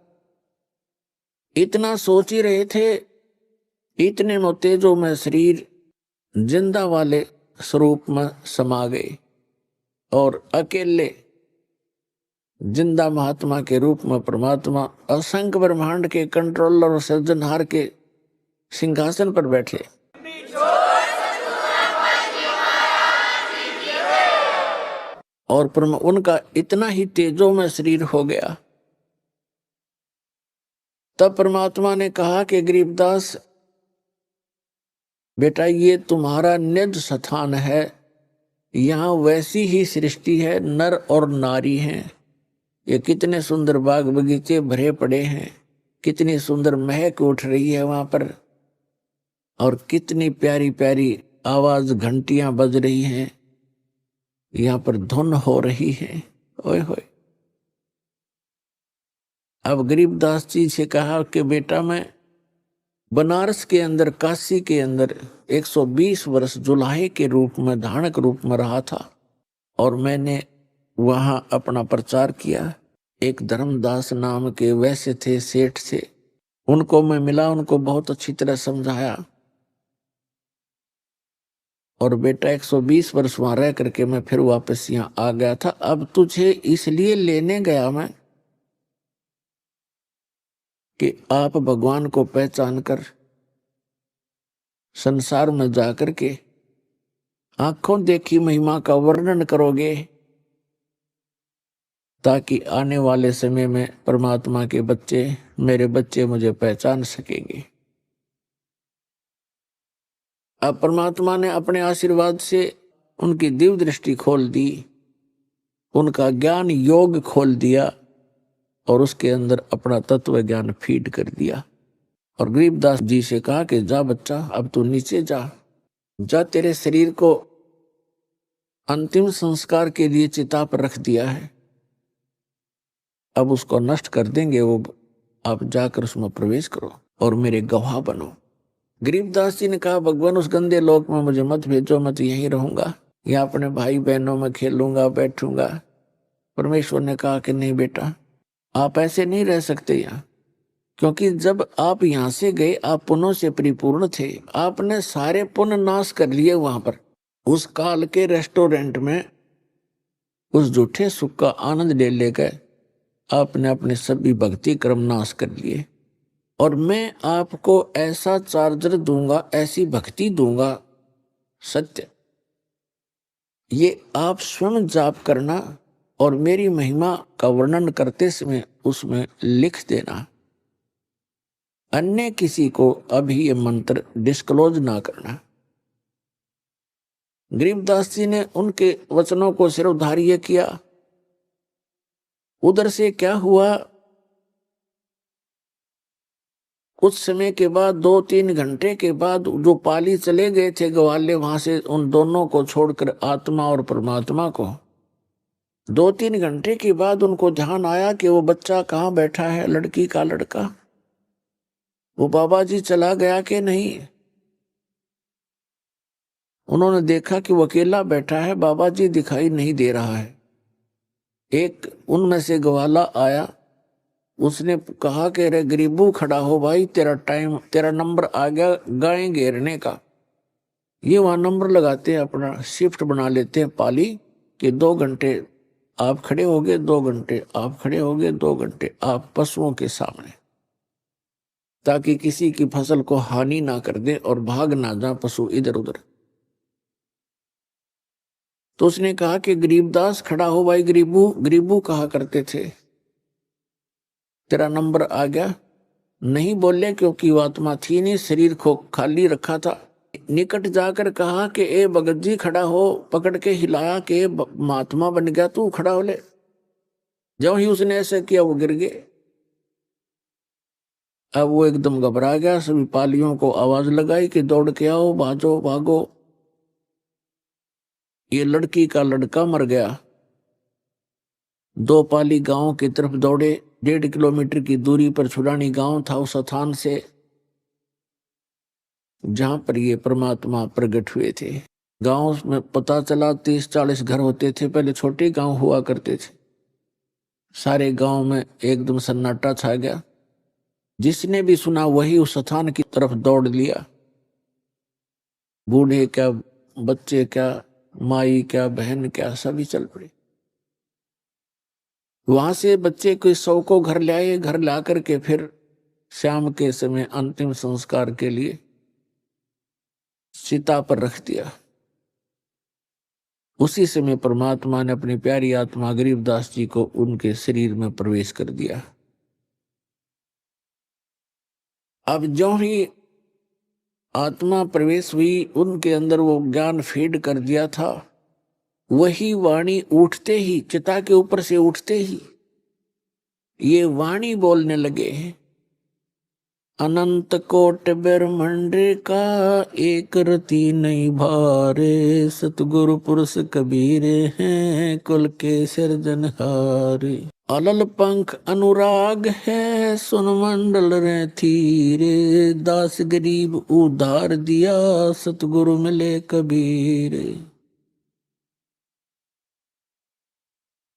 इतना सोच ही रहे थे, इतने में तेजों में शरीर जिंदा वाले स्वरूप में समा गए, और अकेले जिंदा महात्मा के रूप में परमात्मा असंख्य ब्रह्मांड के कंट्रोलर और सृजनहार के सिंहासन पर बैठे। और उनका इतना ही तेजों में शरीर हो गया। तब परमात्मा ने कहा कि गरीबदास बेटा, ये तुम्हारा निज स्थान है, यहाँ वैसी ही सृष्टि है, नर और नारी हैं। ये कितने सुंदर बाग बगीचे भरे पड़े हैं, कितनी सुंदर महक उठ रही है वहां पर, और कितनी प्यारी प्यारी आवाज घंटियां बज रही हैं, यहाँ पर धुन हो रही है। ओए होए। अब गरीबदास जी से कहा कि बेटा, मैं बनारस के अंदर, काशी के अंदर 120 वर्ष जुलाहे के रूप में, धानक रूप में रहा था, और मैंने वहां अपना प्रचार किया। एक धर्मदास नाम के वैसे थे, सेठ से, उनको मैं मिला, उनको बहुत अच्छी तरह समझाया, और बेटा 120 वर्ष वहां रह करके मैं फिर वापस यहाँ आ गया था। अब तुझे इसलिए लेने गया मैं कि आप भगवान को पहचान कर संसार में जाकर के आंखों देखी महिमा का वर्णन करोगे, ताकि आने वाले समय में परमात्मा के बच्चे, मेरे बच्चे मुझे पहचान सकेंगे। अब परमात्मा ने अपने आशीर्वाद से उनकी दिव्य दृष्टि खोल दी, उनका ज्ञान योग खोल दिया, और उसके अंदर अपना तत्व ज्ञान फीड कर दिया। और गरीबदास जी से कहा कि जा बच्चा, अब तू नीचे जा, जा, तेरे शरीर को अंतिम संस्कार के लिए चिता पर रख दिया है, अब उसको नष्ट कर देंगे वो, आप जाकर उसमें प्रवेश करो और मेरे गवाह बनो। गरीबदास जी ने कहा, भगवान उस गंदे लोक में मुझे मत भेजो, मैं तो यहीं रहूंगा, या अपने भाई बहनों में खेलूंगा, बैठूंगा। परमेश्वर ने कहा कि नहीं बेटा, आप ऐसे नहीं रह सकते यहाँ, क्योंकि जब आप यहाँ से गए आप पुण्यों से परिपूर्ण थे, आपने सारे पुण्य नाश कर लिए वहां पर। उस काल के रेस्टोरेंट में उस झूठे सुख का आनंद ले लेकर आपने अपने सभी भक्ति कर्म नाश कर लिए, और मैं आपको ऐसा चार्जर दूंगा, ऐसी भक्ति दूंगा सत्य, ये आप स्वयं जाप करना और मेरी महिमा का वर्णन करते समय उसमें लिख देना। अन्य किसी को अभी ये मंत्र डिस्क्लोज ना करना। गरीबदास जी ने उनके वचनों को सिरोधार्य किया। उधर से क्या हुआ, कुछ समय के बाद 2-3 घंटे के बाद जो पाली चले गए थे ग्वाले, वहां से उन दोनों को छोड़कर आत्मा और परमात्मा को, 2-3 घंटे के बाद उनको ध्यान आया कि वो बच्चा कहाँ बैठा है, लड़की का लड़का, वो बाबा जी चला गया कि नहीं। उन्होंने देखा कि वो अकेला बैठा है, बाबा जी दिखाई नहीं दे रहा है। एक उनमें से ग्वाला आया, उसने कहा कि रे गरीबू खड़ा हो भाई, तेरा नंबर आ गया गाय घेरने का। ये वहां नंबर लगाते हैं, अपना शिफ्ट बना लेते हैं पाली कि 2 घंटे आप खड़े होगे, 2 घंटे आप खड़े होगे, 2 घंटे आप पशुओं के सामने, ताकि किसी की फसल को हानि ना कर दे और भाग ना जा पशु इधर उधर। तो उसने कहा कि गरीबदास खड़ा हो भाई, गरीबू गरीबू कहा करते थे, तेरा नंबर आ गया। नहीं बोले क्योंकि वो आत्मा थी नहीं, शरीर को खाली रखा था। निकट जाकर कहा कि ए भगत जी खड़ा हो, पकड़ के हिलाया कि महात्मा बन गया तू, खड़ा हो ले। जब ही उसने ऐसे किया वो गिर गए। अब वो एकदम घबरा गया, सभी पालियों को आवाज लगाई कि दौड़ के आओ, भागो भागो, ये लड़की का लड़का मर गया। 2 पाली गांव की तरफ दौड़े। 1.5 किलोमीटर की दूरी पर छुड़ानी गांव था उस स्थान से जहां पर ये परमात्मा प्रकट हुए थे। गांव में पता चला 30-40 घर होते थे, पहले छोटे गांव हुआ करते थे। सारे गांव में एकदम सन्नाटा छा गया। जिसने भी सुना वही उस स्थान की तरफ दौड़ लिया। बूढ़े क्या, बच्चे क्या, माई क्या, बहन क्या, सभी चल पड़े। वहां से बच्चे के 100 को घर ले आए। घर ला करके फिर शाम के समय अंतिम संस्कार के लिए चिता पर रख दिया। उसी समय परमात्मा ने अपनी प्यारी आत्मा गरीबदास जी को उनके शरीर में प्रवेश कर दिया। अब जो ही आत्मा प्रवेश हुई, उनके अंदर वो ज्ञान फीड कर दिया था। वही वाणी उठते ही, चिता के ऊपर से उठते ही ये वाणी बोलने लगे, अनंत कोट ब्रह्मांड का एक रति नहीं भारे, सतगुरु पुरुष कबीर हैं कुल के सिरजनहारे। अलल पंख अनुराग है सुन मंडल रे थीरे, दास गरीब उधार दिया सतगुरु मिले कबीर।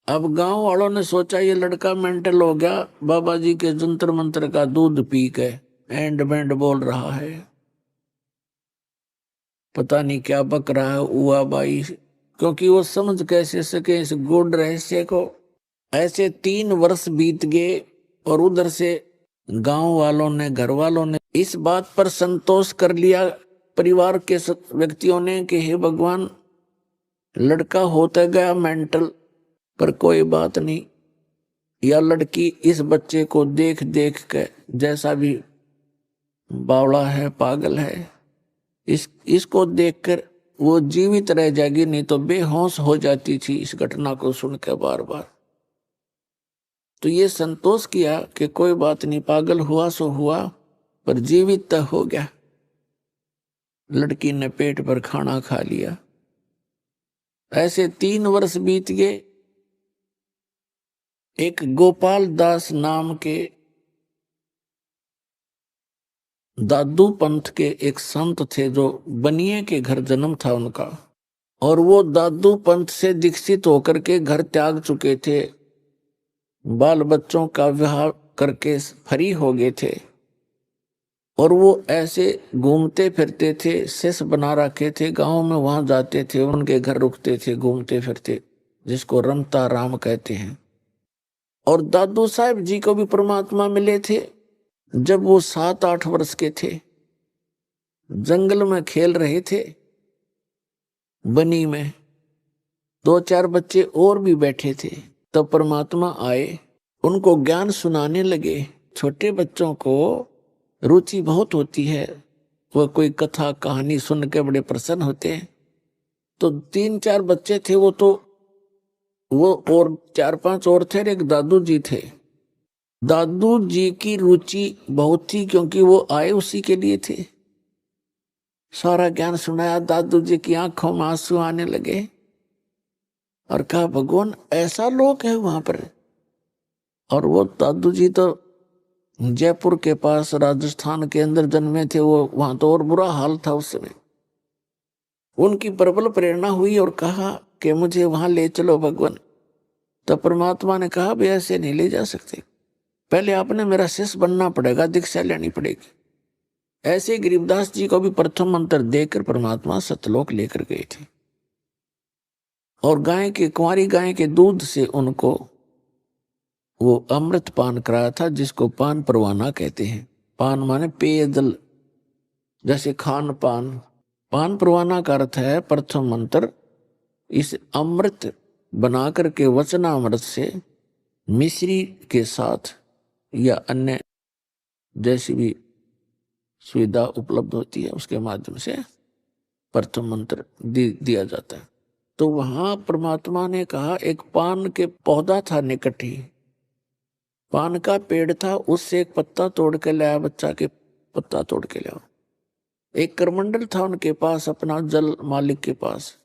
अब गांव वालों ने सोचा ये लड़का मेंटल हो गया, बाबा जी के जंतर मंत्र का दूध पी के एंड बैंड बोल रहा है, पता नहीं क्या बक रहा है हुआ बाई। क्योंकि वो समझ कैसे सके इस गूढ़ रहस्य को। ऐसे 3 वर्ष बीत गए और उधर से गांव वालों ने, घर वालों ने इस बात पर संतोष कर लिया, परिवार के व्यक्तियों ने, कि हे भगवान लड़का होता गया मेंटल, पर कोई बात नहीं, या लड़की इस बच्चे को देख देख के जैसा भी बावड़ा है, पागल है, इसको देखकर वो जीवित रह जाएगी, नहीं तो बेहोश हो जाती थी इस घटना को सुनकर बार बार। तो ये संतोष किया कि कोई बात नहीं, पागल हुआ सो हुआ, पर जीवित तक हो गया। लड़की ने पेट पर खाना खा लिया। ऐसे 3 वर्ष बीत गए। एक गोपाल दास नाम के दादू पंथ के एक संत थे, जो बनिए के घर जन्म था उनका, और वो दादू पंथ से दीक्षित होकर के घर त्याग चुके थे, बाल बच्चों का विवाह करके फ्री हो गए थे, और वो ऐसे घूमते फिरते थे, शिष्य बना रखे थे गांव में, वहां जाते थे, उनके घर रुकते थे, घूमते फिरते, जिसको रमता राम कहते हैं। और दादू साहब जी को भी परमात्मा मिले थे जब वो 7-8 वर्ष के थे, जंगल में खेल रहे थे, बनी में 2-4 बच्चे और भी बैठे थे। तब परमात्मा आए, उनको ज्ञान सुनाने लगे। छोटे बच्चों को रुचि बहुत होती है, वह कोई कथा कहानी सुन के बड़े प्रसन्न होते हैं। तो 3-4 बच्चे थे वो और 4-5 और थे, एक दादू जी थे। दादू जी की रुचि बहुत थी क्योंकि वो आए उसी के लिए थे। सारा ज्ञान सुनाया, दादू जी की आंखों में आंसू आने लगे और कहा भगवान ऐसा लोग है वहां पर। और वो दादू जी तो जयपुर के पास राजस्थान के अंदर जन्मे थे, वो वहां तो और बुरा हाल था उस समय। उनकी प्रबल प्रेरणा हुई और कहा कि मुझे वहां ले चलो भगवान। तो परमात्मा ने कहा भी ऐसे नहीं ले जा सकते, पहले आपने मेरा शिष्य बनना पड़ेगा, दीक्षा लेनी पड़ेगी। ऐसे गरीबदास जी को भी प्रथम मंत्र देकर परमात्मा सतलोक लेकर गए थे। और कुंवारी गाय के दूध से उनको वो अमृत पान कराया था, जिसको पान परवाना कहते हैं। पान माने पेयजल, जैसे खान पान। पान परवाना का अर्थ है प्रथम मंत्र इस अमृत बना करके वचनामृत से मिश्री के साथ या अन्य जैसी भी सुविधा उपलब्ध होती है उसके माध्यम से प्रथम मंत्र दिया जाता है। तो वहां परमात्मा ने कहा एक पान के पौधा था निकट ही, पान का पेड़ था, उससे एक पत्ता तोड़ के लाया, बच्चा के पत्ता तोड़ के लाया। एक करमंडल था उनके पास, अपना जल मालिक के पास।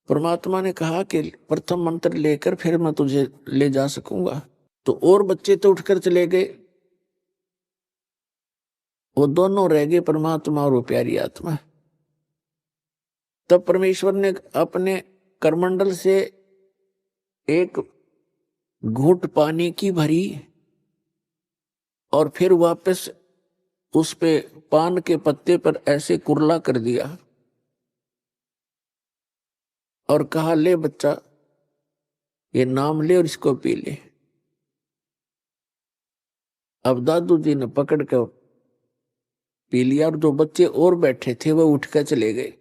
परमात्मा ने कहा कि प्रथम मंत्र लेकर फिर मैं तुझे ले जा सकूंगा। तो और बच्चे तो उठकर चले गए, वो दोनों रह गए, परमात्मा और वो प्यारी आत्मा। तब परमेश्वर ने अपने करमंडल से एक घूंट पानी की भरी और फिर वापस उस पे पान के पत्ते पर ऐसे कुरला कर दिया और कहा ले बच्चा ये नाम ले और इसको पी ले। अब दादू जी ने पकड़ कर पी लिया और जो बच्चे और बैठे थे वो उठ कर चले गए,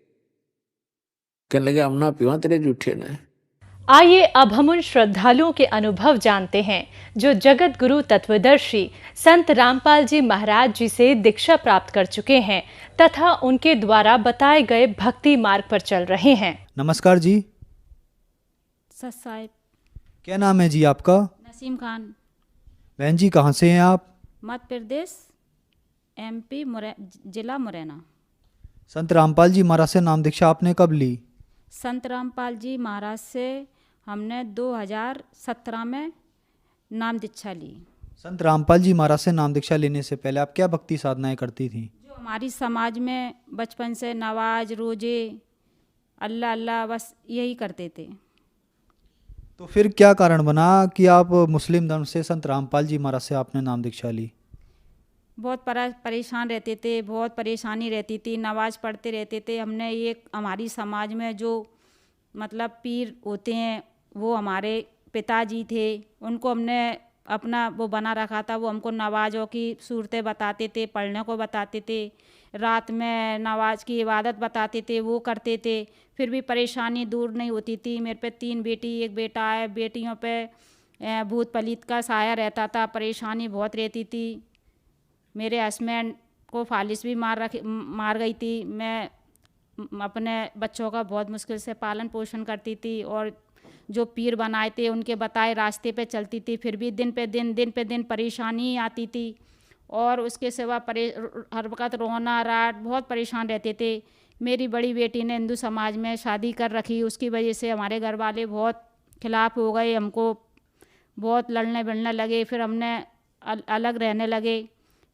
कहने लगे हम ना पीवा तेरे जूठे ने। आइए अब हम उन श्रद्धालुओं के अनुभव जानते हैं जो जगत गुरु तत्वदर्शी संत रामपाल जी महाराज जी से दीक्षा प्राप्त कर चुके हैं तथा उनके द्वारा बताए गए भक्ति मार्ग पर चल रहे हैं। नमस्कार जी। साहिब। क्या नाम है जी आपका? नसीम खान। बहन जी कहाँ से हैं आप? मध्य प्रदेश, MP जिला मुरैना। संत रामपाल जी महाराज से नाम दीक्षा आपने कब ली? संत रामपाल जी महाराज से हमने 2017 में नाम दीक्षा ली। संत रामपाल जी महाराज से नाम दीक्षा लेने से पहले आप क्या भक्ति साधनाएं करती थी? जो हमारी समाज में बचपन से नवाज रोजे अल्लाह अल्लाह बस यही करते थे। तो फिर क्या कारण बना कि आप मुस्लिम धर्म से संत रामपाल जी महाराज से आपने नाम दीक्षा ली? बहुत परेशान रहते थे, बहुत परेशानी रहती थी, नमाज पढ़ते रहते थे। हमने एक हमारी समाज में जो मतलब पीर होते हैं वो हमारे पिताजी थे, उनको हमने अपना वो बना रखा था। वो हमको नमाज़ों की सूरतें बताते थे, पढ़ने को बताते थे, रात में नमाज की इबादत बताते थे, वो करते थे। फिर भी परेशानी दूर नहीं होती थी। मेरे पे 3 बेटी 1 बेटा है। बेटियों पे भूत पलीत का साया रहता था, परेशानी बहुत रहती थी। मेरे हस्बैंड को फालिस भी मार गई थी। मैं अपने बच्चों का बहुत मुश्किल से पालन पोषण करती थी और जो पीर बनाए थे उनके बताए रास्ते पे चलती थी। फिर भी दिन पे दिन परेशानी आती थी और उसके सिवा हर वक्त रोना राट बहुत परेशान रहते थे। मेरी बड़ी बेटी ने हिंदू समाज में शादी कर रखी, उसकी वजह से हमारे घर वाले बहुत खिलाफ हो गए, हमको बहुत लड़ने भिड़ने लगे। फिर हमने अलग रहने लगे।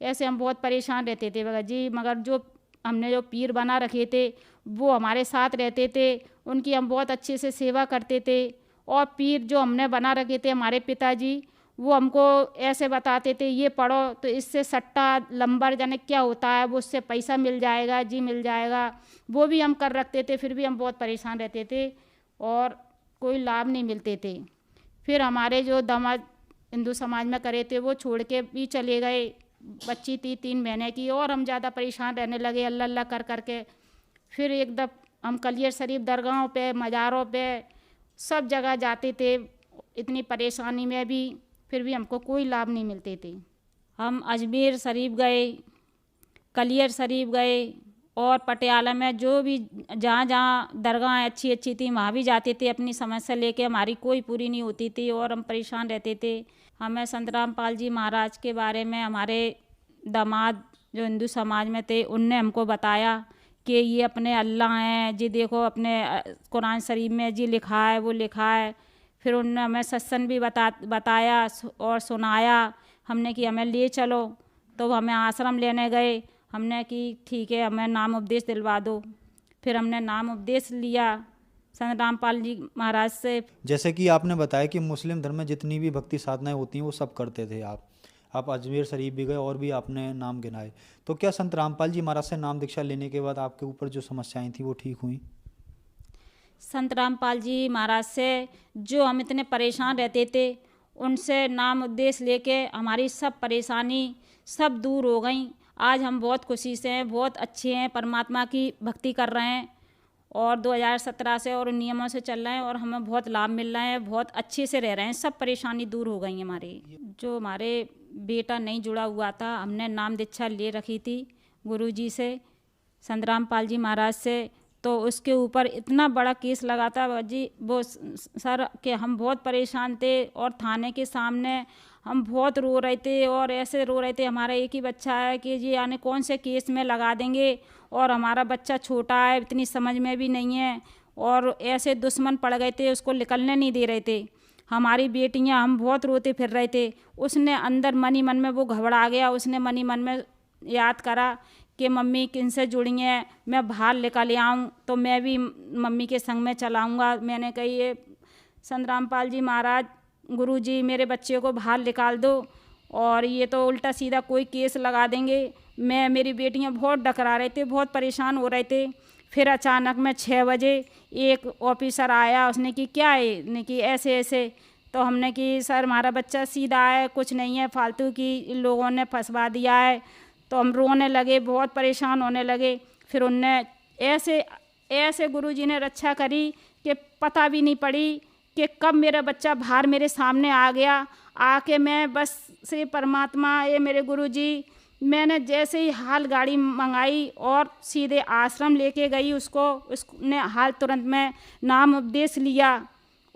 ऐसे हम बहुत परेशान रहते थे भगत जी। मगर जो हमने जो पीर बना रखे थे वो हमारे साथ रहते थे, उनकी हम बहुत अच्छे से सेवा करते थे। और पीर जो हमने बना रखे थे हमारे पिताजी, वो हमको ऐसे बताते थे ये पढ़ो तो इससे सट्टा लंबर जाने क्या होता है, वो उससे पैसा मिल जाएगा जी, मिल जाएगा। वो भी हम कर रखते थे, फिर भी हम बहुत परेशान रहते थे। और कोई लाभ नहीं मिलते थे। फिर हमारे जो दामाद हिंदू समाज में करे थे वो छोड़ के भी चले गए। बच्ची थी 3 महीने की और हम ज़्यादा परेशान रहने लगे अल्लाह अल्लाह कर करके। फिर एकदम हम कलियर शरीफ दरगाहों पे, मज़ारों पे सब जगह जाते थे, इतनी परेशानी में भी, फिर भी हमको कोई लाभ नहीं मिलते थे। हम अजमेर शरीफ गए, कलियर शरीफ गए और पटियाला में जो भी जहाँ जहाँ दरगाह अच्छी अच्छी थी वहाँ भी जाते थे अपनी समस्या लेके। हमारी कोई पूरी नहीं होती थी और हम परेशान रहते थे। हमें संत रामपाल जी महाराज के बारे में हमारे दामाद जो हिंदू समाज में थे उनने हमको बताया कि ये अपने अल्लाह हैं जी, देखो अपने कुरान शरीफ में जी लिखा है, वो लिखा है। फिर उन्होंने हमें सत्संग भी बताया और सुनाया। हमने कि हमें ले चलो, तो हमें आश्रम लेने गए। हमने कि ठीक है, हमें नाम उपदेश दिलवा दो। फिर हमने नाम उपदेश लिया संत रामपाल जी महाराज से। जैसे कि आपने बताया कि मुस्लिम धर्म में जितनी भी भक्ति साधनाएं होती हैं वो सब करते थे आप अजमेर शरीफ भी गए और भी आपने नाम गिनाए। तो क्या संत रामपाल जी महाराज से नाम दीक्षा लेने के बाद आपके ऊपर जो समस्याएं थी वो ठीक हुई? संत रामपाल जी महाराज से जो हम इतने परेशान रहते थे, उनसे नाम उपदेश लेके हमारी सब परेशानी सब दूर हो गई। आज हम बहुत खुशी से हैं, बहुत अच्छे हैं, परमात्मा की भक्ति कर रहे हैं और 2017 से और नियमों से चल रहे हैं और हमें बहुत लाभ मिल रहा है, बहुत अच्छे से रह रहे हैं, सब परेशानी दूर हो गई हमारी। जो हमारे बेटा नहीं जुड़ा हुआ था, हमने नाम दीक्षा ले रखी थी गुरुजी से, संत रामपाल जी महाराज से, तो उसके ऊपर इतना बड़ा केस लगा था जी वो सर कि हम बहुत परेशान थे और थाने के सामने हम बहुत रो रहे थे और ऐसे रो रहे थे। हमारा एक ही बच्चा है कि जी यानी कौन से केस में लगा देंगे और हमारा बच्चा छोटा है, इतनी समझ में भी नहीं है और ऐसे दुश्मन पड़ गए थे, उसको निकलने नहीं दे रहे थे। हमारी बेटियां, हम बहुत रोते फिर रहे थे। उसने अंदर मन ही मन में वो घबरा गया, उसने मन ही मन में याद करा कि मम्मी किन से जुड़ी हैं, मैं बाहर निकल आऊँ तो मैं भी मम्मी के संग में चलाऊँगा। मैंने कही ये संत रामपाल जी महाराज गुरुजी मेरे बच्चे को बाहर निकाल दो और ये तो उल्टा सीधा कोई केस लगा देंगे। मेरी बेटियां बहुत डकरा रहे थे, बहुत परेशान हो रहे थे। फिर अचानक में 6 बजे एक ऑफिसर आया, उसने कि क्या है, ने कि ऐसे ऐसे। तो हमने कि सर हमारा बच्चा सीधा है, कुछ नहीं है, फालतू की लोगों ने फंसवा दिया है। तो हम रोने लगे, बहुत परेशान होने लगे। फिर उनने ऐसे गुरुजी ने रक्षा करी कि पता भी नहीं पड़ी कि कब मेरा बच्चा बाहर मेरे सामने आ गया। आके मैं बस से परमात्मा, ये मेरे गुरुजी, मैंने जैसे ही हाल गाड़ी मंगाई और सीधे आश्रम लेके गई उसने हाल तुरंत में नाम उपदेश लिया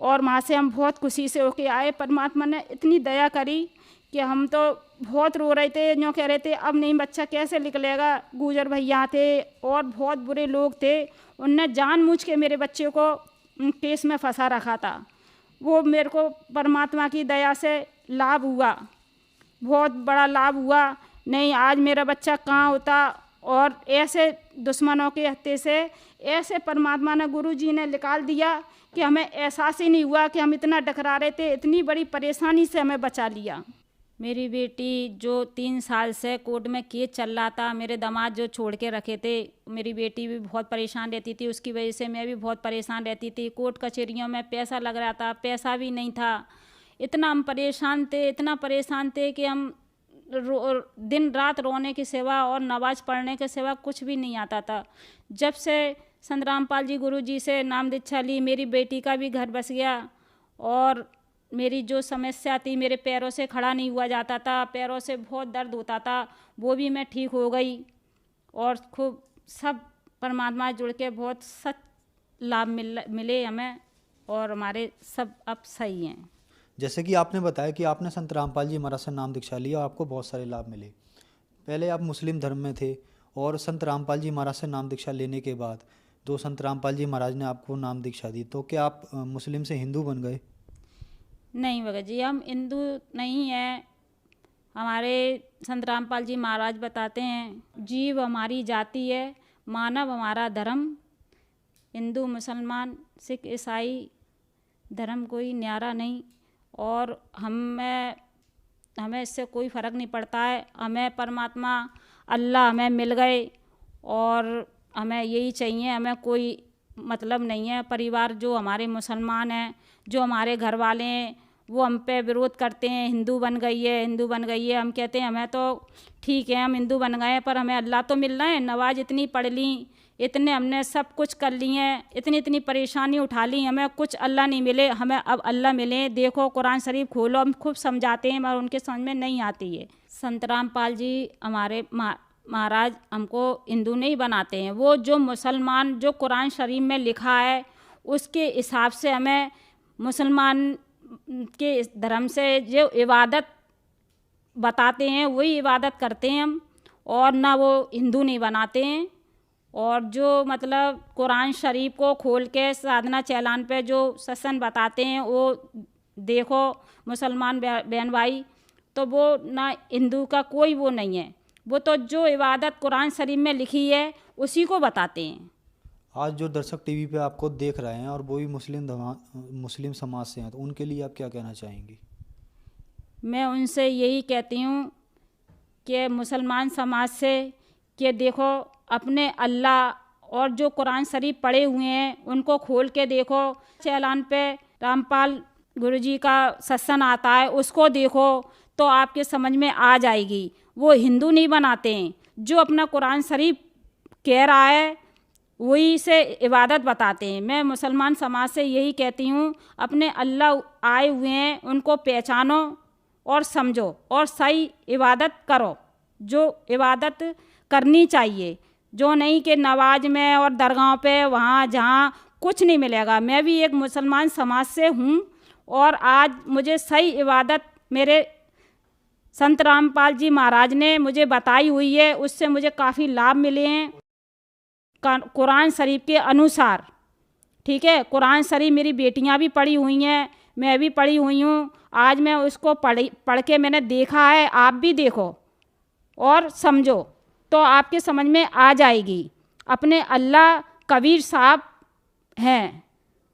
और वहाँ से हम बहुत खुशी से होके आए। परमात्मा ने इतनी दया करी कि हम तो बहुत रो रहे थे, यूँ कह रहे थे अब नहीं बच्चा कैसे निकलेगा। गुजर भैया थे और बहुत बुरे लोग थे, उनने जानबूझ के मेरे बच्चे को केस में फंसा रखा था। वो मेरे को परमात्मा की दया से लाभ हुआ, बहुत बड़ा लाभ हुआ। नहीं आज मेरा बच्चा कहाँ होता। और ऐसे दुश्मनों के हत्थे से ऐसे परमात्मा ने, गुरुजी ने निकाल दिया कि हमें एहसास ही नहीं हुआ कि हम इतना डकरा रहे थे। इतनी बड़ी परेशानी से हमें बचा लिया। मेरी बेटी जो 3 साल से कोर्ट में केस चल रहा था, मेरे दामाद जो छोड़ के रखे थे, मेरी बेटी भी बहुत परेशान रहती थी, उसकी वजह से मैं भी बहुत परेशान रहती थी। कोर्ट कचहरियों में पैसा लग रहा था, पैसा भी नहीं था। इतना हम परेशान थे, इतना परेशान थे कि हम दिन रात रोने के सिवा और नमाज पढ़ने के सिवा कुछ भी नहीं आता था। जब से संत रामपाल जी गुरुजी से नाम दीक्षा ली, मेरी बेटी का भी घर बस गया और मेरी जो समस्या थी, मेरे पैरों से खड़ा नहीं हुआ जाता था, पैरों से बहुत दर्द होता था, वो भी मैं ठीक हो गई। और खूब सब परमात्मा जुड़ के बहुत सच लाभ मिले हमें और हमारे सब अब सही हैं। जैसे कि आपने बताया कि आपने संत रामपाल जी महाराज से नाम दीक्षा लिया और आपको बहुत सारे लाभ मिले। पहले आप मुस्लिम धर्म में थे और संत रामपाल जी महाराज से नाम दीक्षा लेने के बाद तो संत रामपाल जी महाराज ने आपको नाम दीक्षा दी, तो क्या आप मुस्लिम से हिंदू बन गए? नहीं भगत जी, हम हिंदू नहीं हैं। हमारे संत रामपाल जी महाराज बताते हैं, जीव हमारी जाति है, मानव हमारा धर्म, हिंदू मुसलमान सिख ईसाई धर्म कोई न्यारा नहीं और हमें इससे कोई फ़र्क नहीं पड़ता है। हमें परमात्मा अल्लाह हमें मिल गए और हमें यही चाहिए, हमें कोई मतलब नहीं है। परिवार जो हमारे मुसलमान हैं, जो हमारे घर वाले हैं, वो हम पे विरोध करते हैं, हिंदू बन गई है, हिंदू बन गई है। हम कहते हैं हमें तो ठीक है, हम हिंदू बन गए हैं, पर हमें अल्लाह तो मिल रहा है। नमाज इतनी पढ़ ली, इतने हमने सब कुछ कर लिए हैं, इतनी इतनी परेशानी उठा ली, हमें कुछ अल्लाह नहीं मिले। हमें अब अल्लाह मिले। देखो कुरान शरीफ खोलो, हम खूब समझाते हैं मगर उनके समझ में नहीं आती है। संत रामपाल जी हमारे महाराज हमको हिंदू नहीं बनाते हैं। वो जो मुसलमान जो कुरान शरीफ में लिखा है उसके हिसाब से हमें मुसलमान के धर्म से जो इबादत बताते हैं वही इबादत करते हैं हम, और ना वो हिंदू नहीं बनाते हैं। और जो मतलब कुरान शरीफ को खोल के साधना चैलान पे जो सत्संग बताते हैं वो देखो मुसलमान बहन भाई, तो वो ना हिंदू का कोई वो नहीं है। वो तो जो इबादत कुरान शरीफ में लिखी है उसी को बताते हैं। आज जो दर्शक टीवी पे आपको देख रहे हैं और वो भी मुस्लिम समाज से हैं, तो उनके लिए आप क्या कहना चाहेंगी? मैं उनसे यही कहती हूँ कि मुसलमान समाज से कि देखो अपने अल्लाह और जो कुरान शरीफ पढ़े हुए हैं उनको खोल के देखो। चैलान पे रामपाल गुरुजी का सत्संग आता है, उसको देखो तो आपके समझ में आ जाएगी। वो हिंदू नहीं बनाते हैं, जो अपना कुरान शरीफ कह रहा है वही से इबादत बताते हैं। मैं मुसलमान समाज से यही कहती हूँ, अपने अल्लाह आए हुए हैं उनको पहचानो और समझो और सही इबादत करो, जो इबादत करनी चाहिए, जो नहीं कि नवाज में और दरगाह पे वहाँ जहाँ कुछ नहीं मिलेगा। मैं भी एक मुसलमान समाज से हूँ और आज मुझे सही इबादत मेरे संत रामपाल जी महाराज ने मुझे बताई हुई है, उससे मुझे काफ़ी लाभ मिले हैं कुरान शरीफ के अनुसार। ठीक है, कुरान शरीफ मेरी बेटियां भी पढ़ी हुई हैं, मैं भी पढ़ी हुई हूँ। आज मैं उसको पढ़ के मैंने देखा है, आप भी देखो और समझो तो आपके समझ में आ जाएगी। अपने अल्लाह कबीर साहब हैं,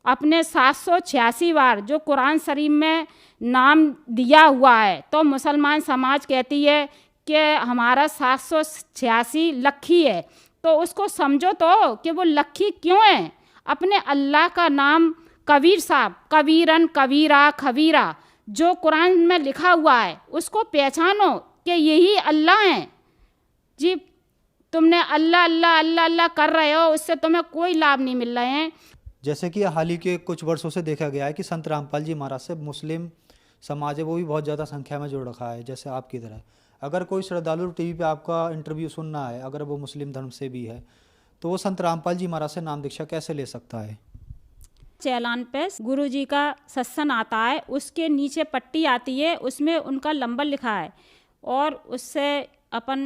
अपने 786 बार जो कुरान शरीफ में नाम दिया हुआ है, तो मुसलमान समाज कहती है कि हमारा 786 लक्खी है, तो उसको समझो तो कि वो लक्खी क्यों है। अपने अल्लाह का नाम कबीर साहब, कबीरन कबीरा खबीरा, जो कुरान में लिखा हुआ है उसको पहचानो कि यही अल्लाह हैं। जी तुमने अल्लाह अल्लाह अल्लाह अल्लाह कर रहे हो, उससे तुम्हें कोई लाभ नहीं मिल रहे हैं। जैसे कि हाल ही के कुछ वर्षों से देखा गया है कि संत रामपाल जी महाराज से मुस्लिम समाज है वो भी बहुत ज़्यादा संख्या में जुड़ रखा है, जैसे आपकी तरह। अगर कोई श्रद्धालु टीवी पे आपका इंटरव्यू सुनना है, अगर वो मुस्लिम धर्म से भी है, तो वो संत रामपाल जी महाराज से नाम दीक्षा कैसे ले सकता है? चैलान पे गुरुजी का सत्संग आता है, उसके नीचे पट्टी आती है, उसमें उनका नंबर लिखा है और उससे अपन